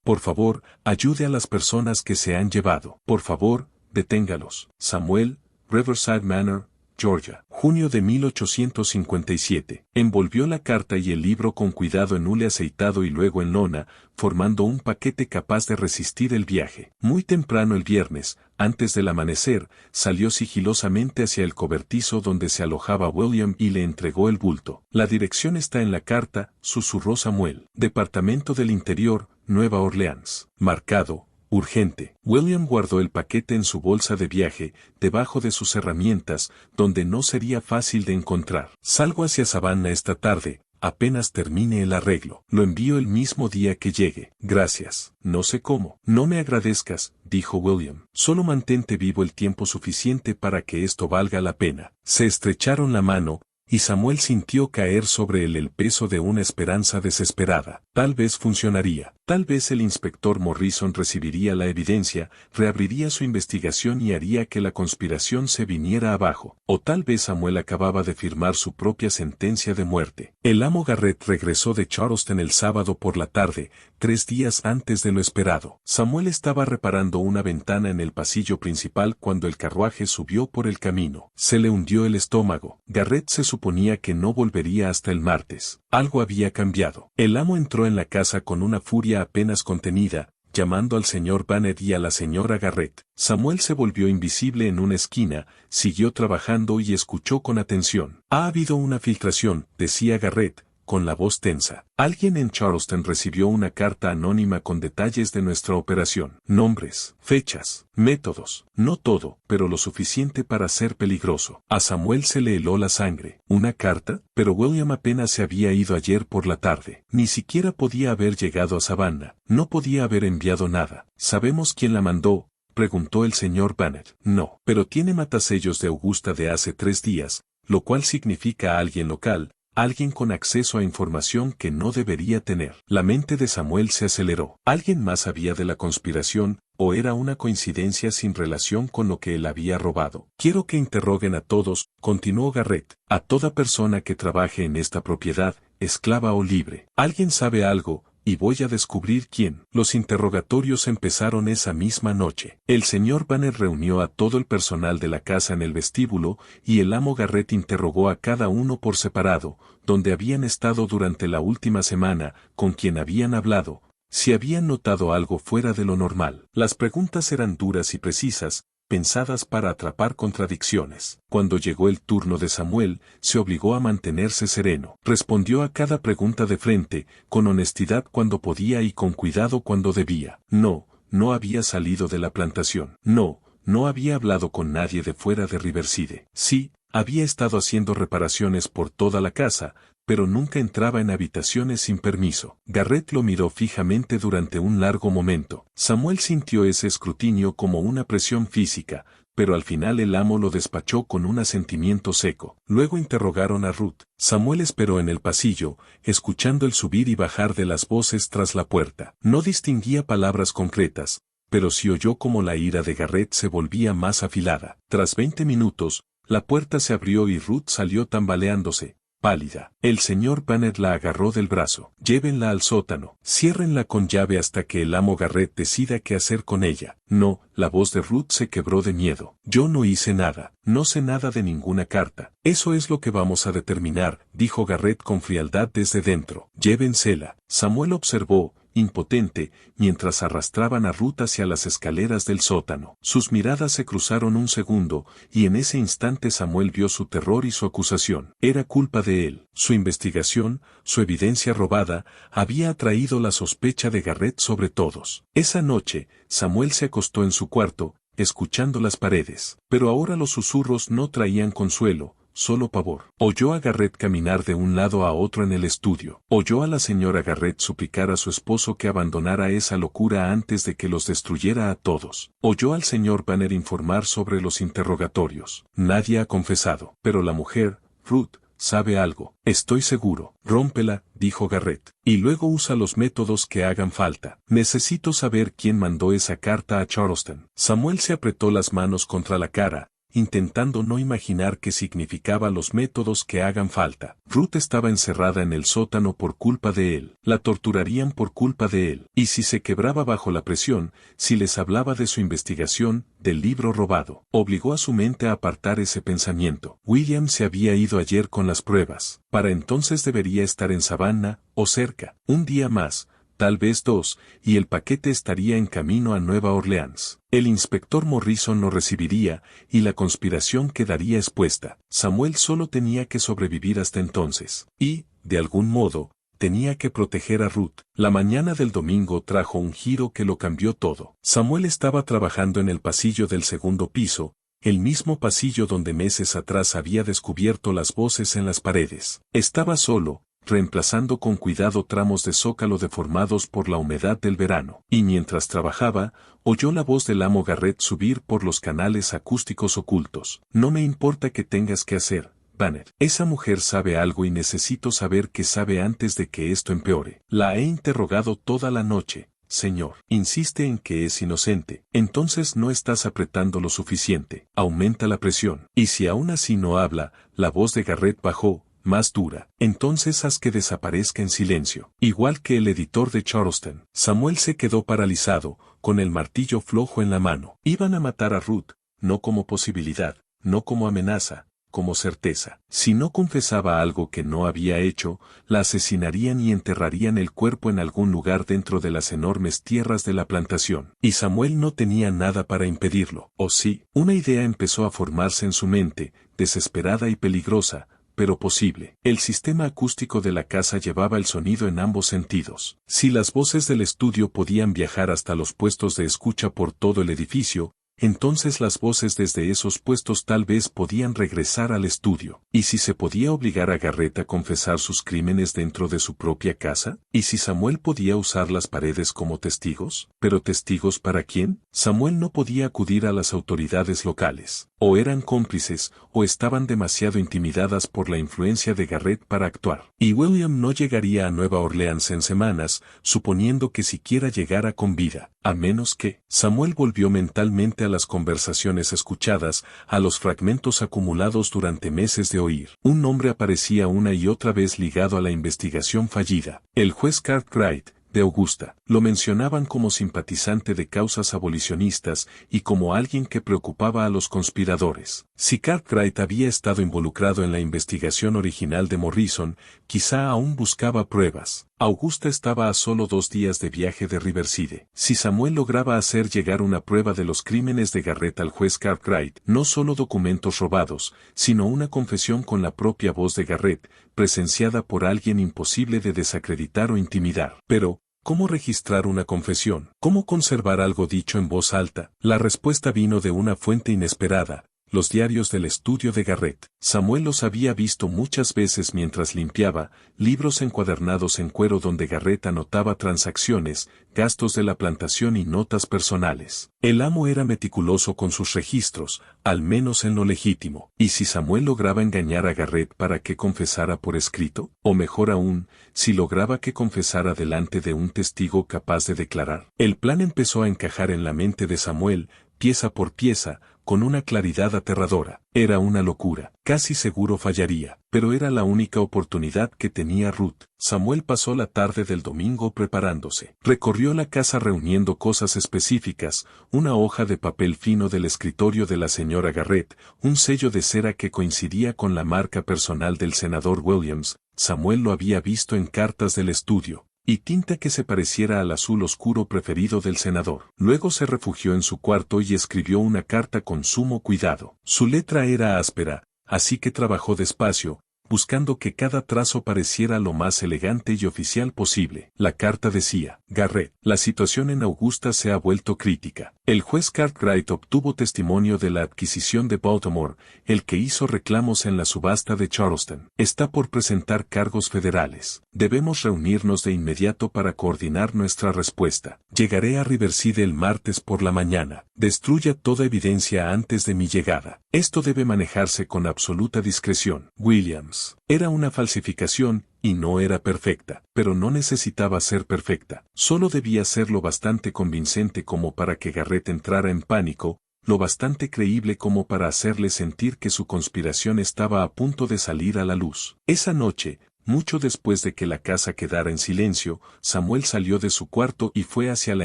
Por favor, ayude a las personas que se han llevado. Por favor, deténgalos. Samuel, Riverside Manor, Georgia. Junio de 1857. Envolvió la carta y el libro con cuidado en hule aceitado y luego en lona, formando un paquete capaz de resistir el viaje. Muy temprano el viernes, antes del amanecer, salió sigilosamente hacia el cobertizo donde se alojaba William y le entregó el bulto. La dirección está en la carta, susurró Samuel. Departamento del Interior, Nueva Orleans. Marcado: urgente. William guardó el paquete en su bolsa de viaje, debajo de sus herramientas, donde no sería fácil de encontrar. Salgo hacia Savannah esta tarde, apenas termine el arreglo. Lo envío el mismo día que llegue. Gracias. No sé cómo. No me agradezcas, dijo William. Solo mantente vivo el tiempo suficiente para que esto valga la pena. Se estrecharon la mano, y Samuel sintió caer sobre él el peso de una esperanza desesperada. Tal vez funcionaría. Tal vez el inspector Morrison recibiría la evidencia, reabriría su investigación y haría que la conspiración se viniera abajo. O tal vez Samuel acababa de firmar su propia sentencia de muerte. El amo Garrett regresó de Charleston el sábado por la tarde, 3 días antes de lo esperado. Samuel estaba reparando una ventana en el pasillo principal cuando el carruaje subió por el camino. Se le hundió el estómago. Garrett se suponía que no volvería hasta el martes. Algo había cambiado. El amo entró en la casa con una furia apenas contenida, llamando al señor Bennett y a la señora Garrett. Samuel se volvió invisible en una esquina, siguió trabajando y escuchó con atención. Ha habido una filtración, decía Garrett, con la voz tensa. Alguien en Charleston recibió una carta anónima con detalles de nuestra operación. Nombres, fechas, métodos. No todo, pero lo suficiente para ser peligroso. A Samuel se le heló la sangre. ¿Una carta? Pero William apenas se había ido ayer por la tarde. Ni siquiera podía haber llegado a Savannah. No podía haber enviado nada. ¿Sabemos quién la mandó?, preguntó el señor Bennett. No, pero tiene matasellos de Augusta de hace 3 días, lo cual significa a alguien local, alguien con acceso a información que no debería tener. La mente de Samuel se aceleró. ¿Alguien más sabía de la conspiración, o era una coincidencia sin relación con lo que él había robado? Quiero que interroguen a todos, continuó Garrett, a toda persona que trabaje en esta propiedad, esclava o libre. ¿Alguien sabe algo? Y voy a descubrir quién. Los interrogatorios empezaron esa misma noche. El señor Banner reunió a todo el personal de la casa en el vestíbulo, y el amo Garrett interrogó a cada uno por separado, donde habían estado durante la última semana, con quien habían hablado, si habían notado algo fuera de lo normal. Las preguntas eran duras y precisas, pensadas para atrapar contradicciones. Cuando llegó el turno de Samuel, se obligó a mantenerse sereno. Respondió a cada pregunta de frente, con honestidad cuando podía y con cuidado cuando debía. No había salido de la plantación. No había hablado con nadie de fuera de Riverside. Sí, había estado haciendo reparaciones por toda la casa, pero nunca entraba en habitaciones sin permiso. Garrett lo miró fijamente durante un largo momento. Samuel sintió ese escrutinio como una presión física, pero al final el amo lo despachó con un asentimiento seco. Luego interrogaron a Ruth. Samuel esperó en el pasillo, escuchando el subir y bajar de las voces tras la puerta. No distinguía palabras concretas, pero sí oyó como la ira de Garrett se volvía más afilada. Tras 20 minutos, la puerta se abrió y Ruth salió tambaleándose, pálida. El señor Banner la agarró del brazo. Llévenla al sótano. Ciérrenla con llave hasta que el amo Garrett decida qué hacer con ella. No, la voz de Ruth se quebró de miedo. Yo no hice nada. No sé nada de ninguna carta. Eso es lo que vamos a determinar, dijo Garrett con frialdad desde dentro. Llévensela. Samuel observó, impotente, mientras arrastraban a Ruth hacia las escaleras del sótano. Sus miradas se cruzaron un segundo, y en ese instante Samuel vio su terror y su acusación. Era culpa de él. Su investigación, su evidencia robada, había atraído la sospecha de Garrett sobre todos. Esa noche, Samuel se acostó en su cuarto, escuchando las paredes. Pero ahora los susurros no traían consuelo, solo pavor. Oyó a Garrett caminar de un lado a otro en el estudio. Oyó a la señora Garrett suplicar a su esposo que abandonara esa locura antes de que los destruyera a todos. Oyó al señor Banner informar sobre los interrogatorios. Nadie ha confesado. Pero la mujer, Ruth, sabe algo. Estoy seguro. Rómpela, dijo Garrett. Y luego usa los métodos que hagan falta. Necesito saber quién mandó esa carta a Charleston. Samuel se apretó las manos contra la cara, intentando no imaginar qué significaba los métodos que hagan falta. Ruth estaba encerrada en el sótano por culpa de él. La torturarían por culpa de él. Y si se quebraba bajo la presión, si les hablaba de su investigación, del libro robado, obligó a su mente a apartar ese pensamiento. William se había ido ayer con las pruebas. Para entonces debería estar en Savannah, o cerca. Un día más, tal vez 2, y el paquete estaría en camino a Nueva Orleans. El inspector Morrison lo recibiría, y la conspiración quedaría expuesta. Samuel solo tenía que sobrevivir hasta entonces. Y, de algún modo, tenía que proteger a Ruth. La mañana del domingo trajo un giro que lo cambió todo. Samuel estaba trabajando en el pasillo del segundo piso, el mismo pasillo donde meses atrás había descubierto las voces en las paredes. Estaba solo, reemplazando con cuidado tramos de zócalo deformados por la humedad del verano. Y mientras trabajaba, oyó la voz del amo Garrett subir por los canales acústicos ocultos. No me importa qué tengas que hacer, Banner. Esa mujer sabe algo y necesito saber qué sabe antes de que esto empeore. La he interrogado toda la noche, señor. Insiste en que es inocente. Entonces no estás apretando lo suficiente. Aumenta la presión. Y si aún así no habla, la voz de Garrett bajó, más dura. Entonces haz que desaparezca en silencio. Igual que el editor de Charleston. Samuel se quedó paralizado, con el martillo flojo en la mano. Iban a matar a Ruth, no como posibilidad, no como amenaza, como certeza. Si no confesaba algo que no había hecho, la asesinarían y enterrarían el cuerpo en algún lugar dentro de las enormes tierras de la plantación. Y Samuel no tenía nada para impedirlo. ¿O sí? Una idea empezó a formarse en su mente, desesperada y peligrosa, pero posible. El sistema acústico de la casa llevaba el sonido en ambos sentidos. Si las voces del estudio podían viajar hasta los puestos de escucha por todo el edificio, entonces las voces desde esos puestos tal vez podían regresar al estudio. ¿Y si se podía obligar a Garrett a confesar sus crímenes dentro de su propia casa? ¿Y si Samuel podía usar las paredes como testigos? ¿Pero testigos para quién? Samuel no podía acudir a las autoridades locales. O eran cómplices, o estaban demasiado intimidadas por la influencia de Garrett para actuar. Y William no llegaría a Nueva Orleans en semanas, suponiendo que siquiera llegara con vida. A menos que, Samuel volvió mentalmente a las conversaciones escuchadas, a los fragmentos acumulados durante meses de oír. Un nombre aparecía una y otra vez ligado a la investigación fallida. El juez Cartwright, de Augusta. Lo mencionaban como simpatizante de causas abolicionistas y como alguien que preocupaba a los conspiradores. Si Cartwright había estado involucrado en la investigación original de Morrison, quizá aún buscaba pruebas. Augusta estaba a solo 2 días de viaje de Riverside. Si Samuel lograba hacer llegar una prueba de los crímenes de Garrett al juez Cartwright, no solo documentos robados, sino una confesión con la propia voz de Garrett, presenciada por alguien imposible de desacreditar o intimidar. Pero, ¿cómo registrar una confesión? ¿Cómo conservar algo dicho en voz alta? La respuesta vino de una fuente inesperada: los diarios del estudio de Garrett. Samuel los había visto muchas veces mientras limpiaba, libros encuadernados en cuero donde Garrett anotaba transacciones, gastos de la plantación y notas personales. El amo era meticuloso con sus registros, al menos en lo legítimo. ¿Y si Samuel lograba engañar a Garrett para que confesara por escrito? O mejor aún, si lograba que confesara delante de un testigo capaz de declarar. El plan empezó a encajar en la mente de Samuel, pieza por pieza, con una claridad aterradora. Era una locura. Casi seguro fallaría, pero era la única oportunidad que tenía Ruth. Samuel pasó la tarde del domingo preparándose. Recorrió la casa reuniendo cosas específicas: una hoja de papel fino del escritorio de la señora Garrett, un sello de cera que coincidía con la marca personal del senador Williams, Samuel lo había visto en cartas del estudio, y tinta que se pareciera al azul oscuro preferido del senador. Luego se refugió en su cuarto y escribió una carta con sumo cuidado. Su letra era áspera, así que trabajó despacio, buscando que cada trazo pareciera lo más elegante y oficial posible. La carta decía: Garrett, la situación en Augusta se ha vuelto crítica. El juez Cartwright obtuvo testimonio de la adquisición de Baltimore, el que hizo reclamos en la subasta de Charleston. Está por presentar cargos federales. Debemos reunirnos de inmediato para coordinar nuestra respuesta. Llegaré a Riverside el martes por la mañana. Destruya toda evidencia antes de mi llegada. Esto debe manejarse con absoluta discreción. Williams. Era una falsificación, y no era perfecta, pero no necesitaba ser perfecta. Solo debía ser lo bastante convincente como para que Garrett entrara en pánico, lo bastante creíble como para hacerle sentir que su conspiración estaba a punto de salir a la luz. Esa noche, mucho después de que la casa quedara en silencio, Samuel salió de su cuarto y fue hacia la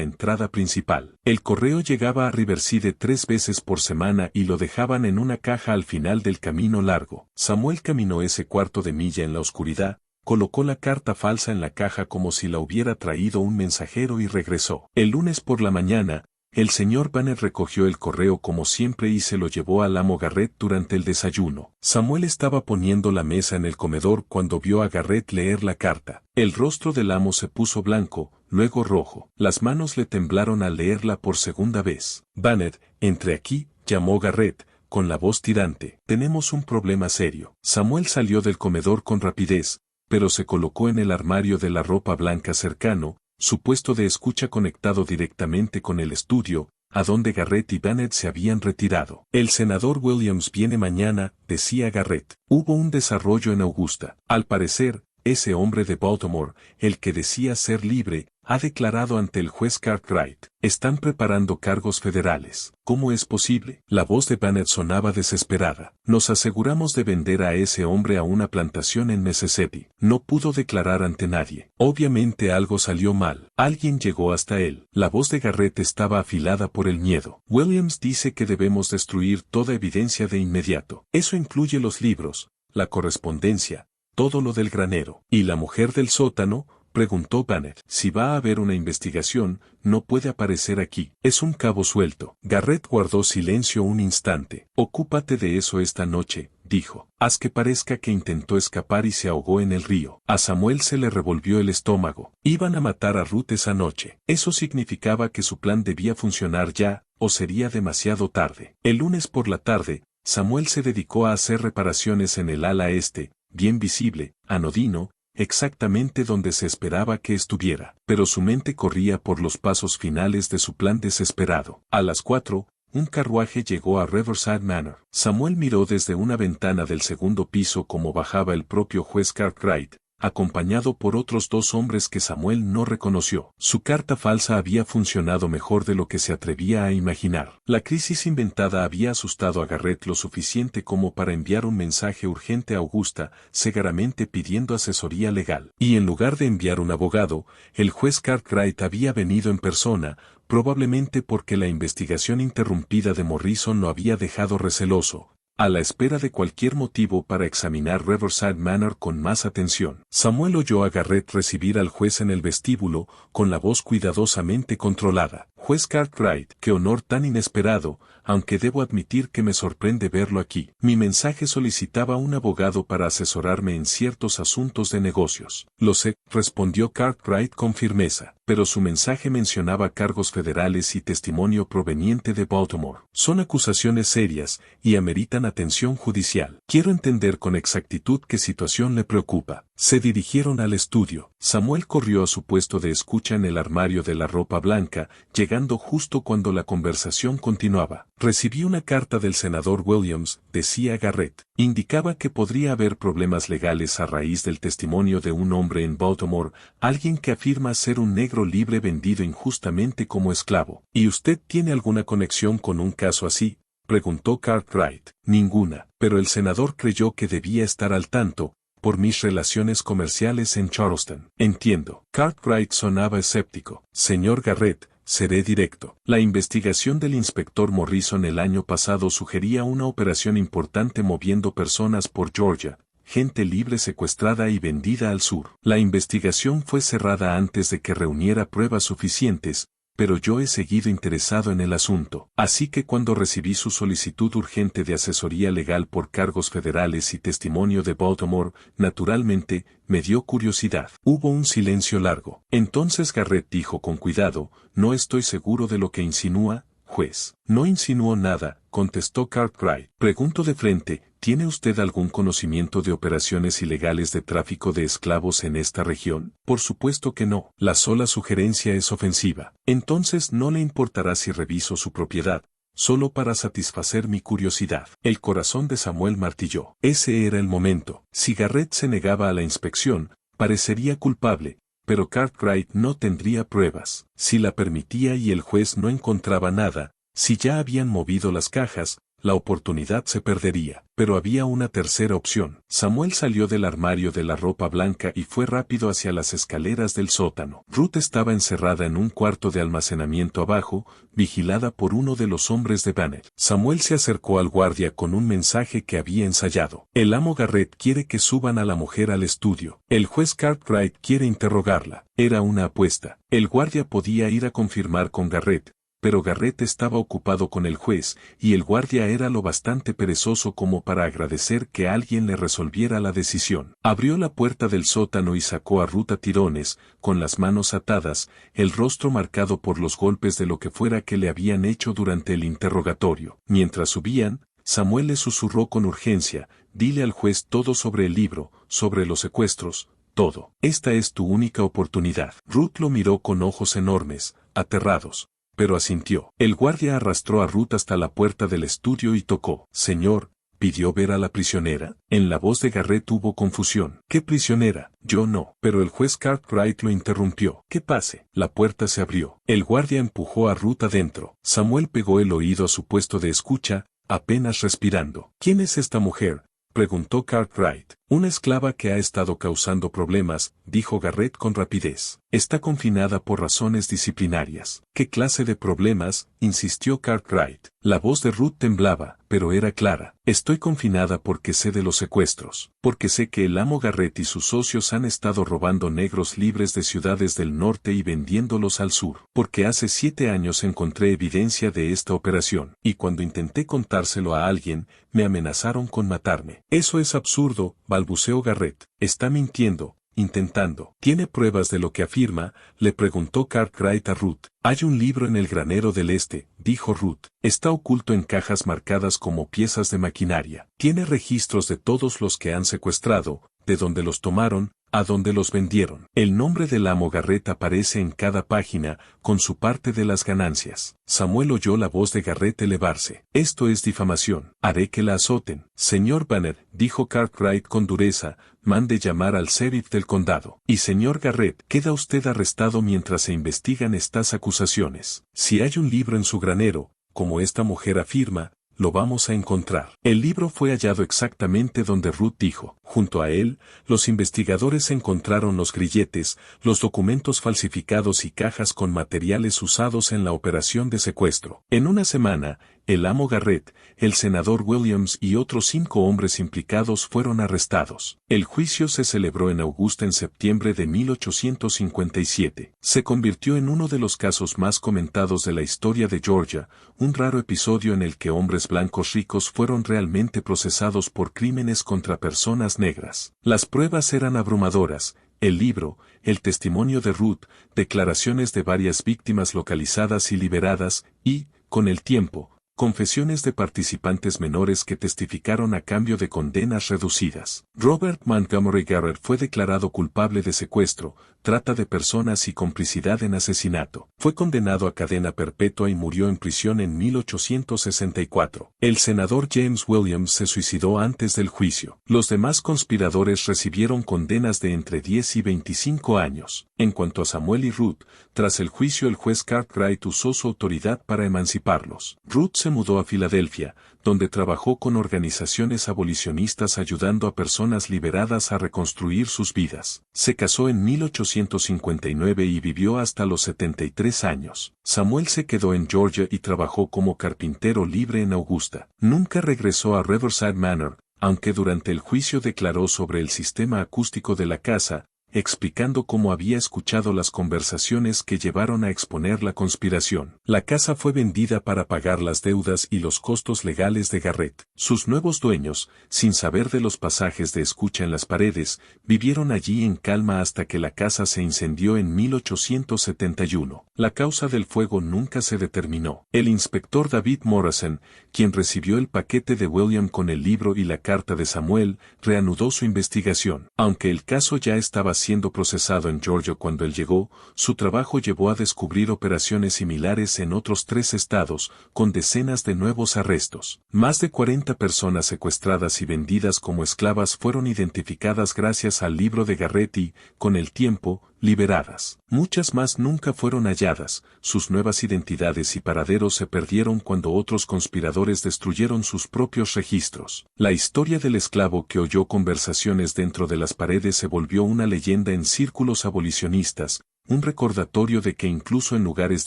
entrada principal. El correo llegaba a Riverside 3 veces por semana y lo dejaban en una caja al final del camino largo. Samuel caminó ese cuarto de milla en la oscuridad, colocó la carta falsa en la caja como si la hubiera traído un mensajero y regresó. El lunes por la mañana, el señor Banner recogió el correo como siempre y se lo llevó al amo Garrett durante el desayuno. Samuel estaba poniendo la mesa en el comedor cuando vio a Garrett leer la carta. El rostro del amo se puso blanco, luego rojo. Las manos le temblaron al leerla por segunda vez. Banner, entre aquí, llamó Garrett, con la voz tirante. Tenemos un problema serio. Samuel salió del comedor con rapidez, pero se colocó en el armario de la ropa blanca cercano, su puesto de escucha conectado directamente con el estudio, a donde Garrett y Bennett se habían retirado. El senador Williams viene mañana, decía Garrett. Hubo un desarrollo en Augusta. Al parecer, ese hombre de Baltimore, el que decía ser libre, ha declarado ante el juez Cartwright. Están preparando cargos federales. ¿Cómo es posible? La voz de Bennett sonaba desesperada. Nos aseguramos de vender a ese hombre a una plantación en Mississippi. No pudo declarar ante nadie. Obviamente algo salió mal. Alguien llegó hasta él. La voz de Garrett estaba afilada por el miedo. Williams dice que debemos destruir toda evidencia de inmediato. Eso incluye los libros, la correspondencia, todo lo del granero. ¿Y la mujer del sótano?, preguntó Bennett. Si va a haber una investigación, no puede aparecer aquí. Es un cabo suelto. Garrett guardó silencio un instante. Ocúpate de eso esta noche, dijo. Haz que parezca que intentó escapar y se ahogó en el río. A Samuel se le revolvió el estómago. Iban a matar a Ruth esa noche. Eso significaba que su plan debía funcionar ya, o sería demasiado tarde. El lunes por la tarde, Samuel se dedicó a hacer reparaciones en el ala este, bien visible, anodino, exactamente donde se esperaba que estuviera, pero su mente corría por los pasos finales de su plan desesperado. A las 4, un carruaje llegó a Riverside Manor. Samuel miró desde una ventana del segundo piso cómo bajaba el propio juez Cartwright, acompañado por otros 2 hombres que Samuel no reconoció. Su carta falsa había funcionado mejor de lo que se atrevía a imaginar. La crisis inventada había asustado a Garrett lo suficiente como para enviar un mensaje urgente a Augusta, segaramente pidiendo asesoría legal. Y en lugar de enviar un abogado, el juez Cartwright había venido en persona, probablemente porque la investigación interrumpida de Morrison lo había dejado receloso. a la espera de cualquier motivo para examinar Riverside Manor con más atención. Samuel oyó a Garrett recibir al juez en el vestíbulo, con la voz cuidadosamente controlada. Juez Cartwright, qué honor tan inesperado, aunque debo admitir que me sorprende verlo aquí. Mi mensaje solicitaba un abogado para asesorarme en ciertos asuntos de negocios. Lo sé, respondió Cartwright con firmeza, pero su mensaje mencionaba cargos federales y testimonio proveniente de Baltimore. Son acusaciones serias y ameritan atención judicial. Quiero entender con exactitud qué situación le preocupa. Se dirigieron al estudio. Samuel corrió a su puesto de escucha en el armario de la ropa blanca, llegando justo cuando la conversación continuaba. Recibí una carta del senador Williams, decía Garrett. Indicaba que podría haber problemas legales a raíz del testimonio de un hombre en Baltimore, alguien que afirma ser un negro libre vendido injustamente como esclavo. ¿Y usted tiene alguna conexión con un caso así?, preguntó Cartwright. Ninguna, pero el senador creyó que debía estar al tanto, por mis relaciones comerciales en Charleston. Entiendo. Cartwright sonaba escéptico. Señor Garrett, seré directo. La investigación del inspector Morrison el año pasado sugería una operación importante moviendo personas por Georgia, gente libre secuestrada y vendida al sur. La investigación fue cerrada antes de que reuniera pruebas suficientes, pero yo he seguido interesado en el asunto. Así que cuando recibí su solicitud urgente de asesoría legal por cargos federales y testimonio de Baltimore, naturalmente, me dio curiosidad. Hubo un silencio largo. Entonces Garrett dijo con cuidado, no estoy seguro de lo que insinúa, juez. No insinuó nada, contestó Cartwright. Pregunto de frente, ¿tiene usted algún conocimiento de operaciones ilegales de tráfico de esclavos en esta región? Por supuesto que no. La sola sugerencia es ofensiva. Entonces no le importará si reviso su propiedad, solo para satisfacer mi curiosidad. El corazón de Samuel martilló. Ese era el momento. Si Garrett se negaba a la inspección, parecería culpable, pero Cartwright no tendría pruebas. Si la permitía y el juez no encontraba nada, si ya habían movido las cajas, la oportunidad se perdería. Pero había una tercera opción. Samuel salió del armario de la ropa blanca y fue rápido hacia las escaleras del sótano. Ruth estaba encerrada en un cuarto de almacenamiento abajo, vigilada por uno de los hombres de Banner. Samuel se acercó al guardia con un mensaje que había ensayado. El amo Garrett quiere que suban a la mujer al estudio. El juez Cartwright quiere interrogarla. Era una apuesta. El guardia podía ir a confirmar con Garrett, pero Garrett estaba ocupado con el juez, y el guardia era lo bastante perezoso como para agradecer que alguien le resolviera la decisión. Abrió la puerta del sótano y sacó a Ruth a tirones, con las manos atadas, el rostro marcado por los golpes de lo que fuera que le habían hecho durante el interrogatorio. Mientras subían, Samuel le susurró con urgencia, dile al juez todo sobre el libro, sobre los secuestros, todo. Esta es tu única oportunidad. Ruth lo miró con ojos enormes, aterrados, pero asintió. El guardia arrastró a Ruth hasta la puerta del estudio y tocó. Señor, ¿pidió ver a la prisionera? En la voz de Garrett hubo confusión. ¿Qué prisionera? Yo no. Pero el juez Cartwright lo interrumpió. ¿Qué pase? La puerta se abrió. El guardia empujó a Ruth adentro. Samuel pegó el oído a su puesto de escucha, apenas respirando. ¿Quién es esta mujer?, preguntó Cartwright. Una esclava que ha estado causando problemas, dijo Garrett con rapidez. Está confinada por razones disciplinarias. ¿Qué clase de problemas?, insistió Cartwright. La voz de Ruth temblaba, pero era clara. Estoy confinada porque sé de los secuestros. Porque sé que el amo Garrett y sus socios han estado robando negros libres de ciudades del norte y vendiéndolos al sur. Porque hace 7 años encontré evidencia de esta operación. Y cuando intenté contárselo a alguien, me amenazaron con matarme. Eso es absurdo, balbuceó Garrett. Está mintiendo, intentando. ¿Tiene pruebas de lo que afirma?, le preguntó Cartwright a Ruth. Hay un libro en el granero del este, dijo Ruth. Está oculto en cajas marcadas como piezas de maquinaria. Tiene registros de todos los que han secuestrado, de dónde los tomaron, a dónde los vendieron. El nombre del amo Garrett aparece en cada página, con su parte de las ganancias. Samuel oyó la voz de Garrett elevarse. Esto es difamación. Haré que la azoten. Señor Banner, dijo Cartwright con dureza, mande llamar al sheriff del condado. Y señor Garrett, queda usted arrestado mientras se investigan estas acusaciones. Si hay un libro en su granero, como esta mujer afirma, lo vamos a encontrar. El libro fue hallado exactamente donde Ruth dijo. Junto a él, los investigadores encontraron los grilletes, los documentos falsificados y cajas con materiales usados en la operación de secuestro. En una semana, el amo Garrett, el senador Williams y otros 5 hombres implicados fueron arrestados. El juicio se celebró en Augusta en septiembre de 1857. Se convirtió en uno de los casos más comentados de la historia de Georgia, un raro episodio en el que hombres blancos ricos fueron realmente procesados por crímenes contra personas negras. Las pruebas eran abrumadoras. El libro, el testimonio de Ruth, declaraciones de varias víctimas localizadas y liberadas, y, con el tiempo, confesiones de participantes menores que testificaron a cambio de condenas reducidas. Robert Montgomery Garrett fue declarado culpable de secuestro, trata de personas y complicidad en asesinato. Fue condenado a cadena perpetua y murió en prisión en 1864. El senador James Williams se suicidó antes del juicio. Los demás conspiradores recibieron condenas de entre 10 y 25 años. En cuanto a Samuel y Ruth, tras el juicio el juez Cartwright usó su autoridad para emanciparlos. Ruth se mudó a Filadelfia, donde trabajó con organizaciones abolicionistas ayudando a personas liberadas a reconstruir sus vidas. Se casó en 1859 y vivió hasta los 73 años. Samuel se quedó en Georgia y trabajó como carpintero libre en Augusta. Nunca regresó a Riverside Manor, aunque durante el juicio declaró sobre el sistema acústico de la casa, explicando cómo había escuchado las conversaciones que llevaron a exponer la conspiración. La casa fue vendida para pagar las deudas y los costos legales de Garrett. Sus nuevos dueños, sin saber de los pasajes de escucha en las paredes, vivieron allí en calma hasta que la casa se incendió en 1871. La causa del fuego nunca se determinó. El inspector David Morrison, quien recibió el paquete de William con el libro y la carta de Samuel, reanudó su investigación. Aunque el caso ya estaba siendo procesado en Georgia cuando él llegó, su trabajo llevó a descubrir operaciones similares en otros 3 estados, con decenas de nuevos arrestos. Más de 40 personas secuestradas y vendidas como esclavas fueron identificadas gracias al libro de Garrett y, con el tiempo, liberadas. Muchas más nunca fueron halladas, sus nuevas identidades y paraderos se perdieron cuando otros conspiradores destruyeron sus propios registros. La historia del esclavo que oyó conversaciones dentro de las paredes se volvió una leyenda en círculos abolicionistas, un recordatorio de que incluso en lugares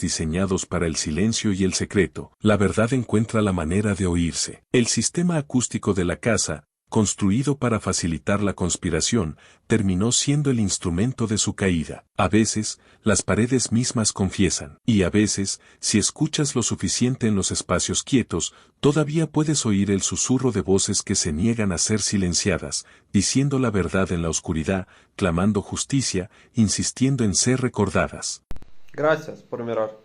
diseñados para el silencio y el secreto, la verdad encuentra la manera de oírse. El sistema acústico de la casa, construido para facilitar la conspiración, terminó siendo el instrumento de su caída. A veces, las paredes mismas confiesan, y a veces, si escuchas lo suficiente en los espacios quietos, todavía puedes oír el susurro de voces que se niegan a ser silenciadas, diciendo la verdad en la oscuridad, clamando justicia, insistiendo en ser recordadas. Gracias por mirar.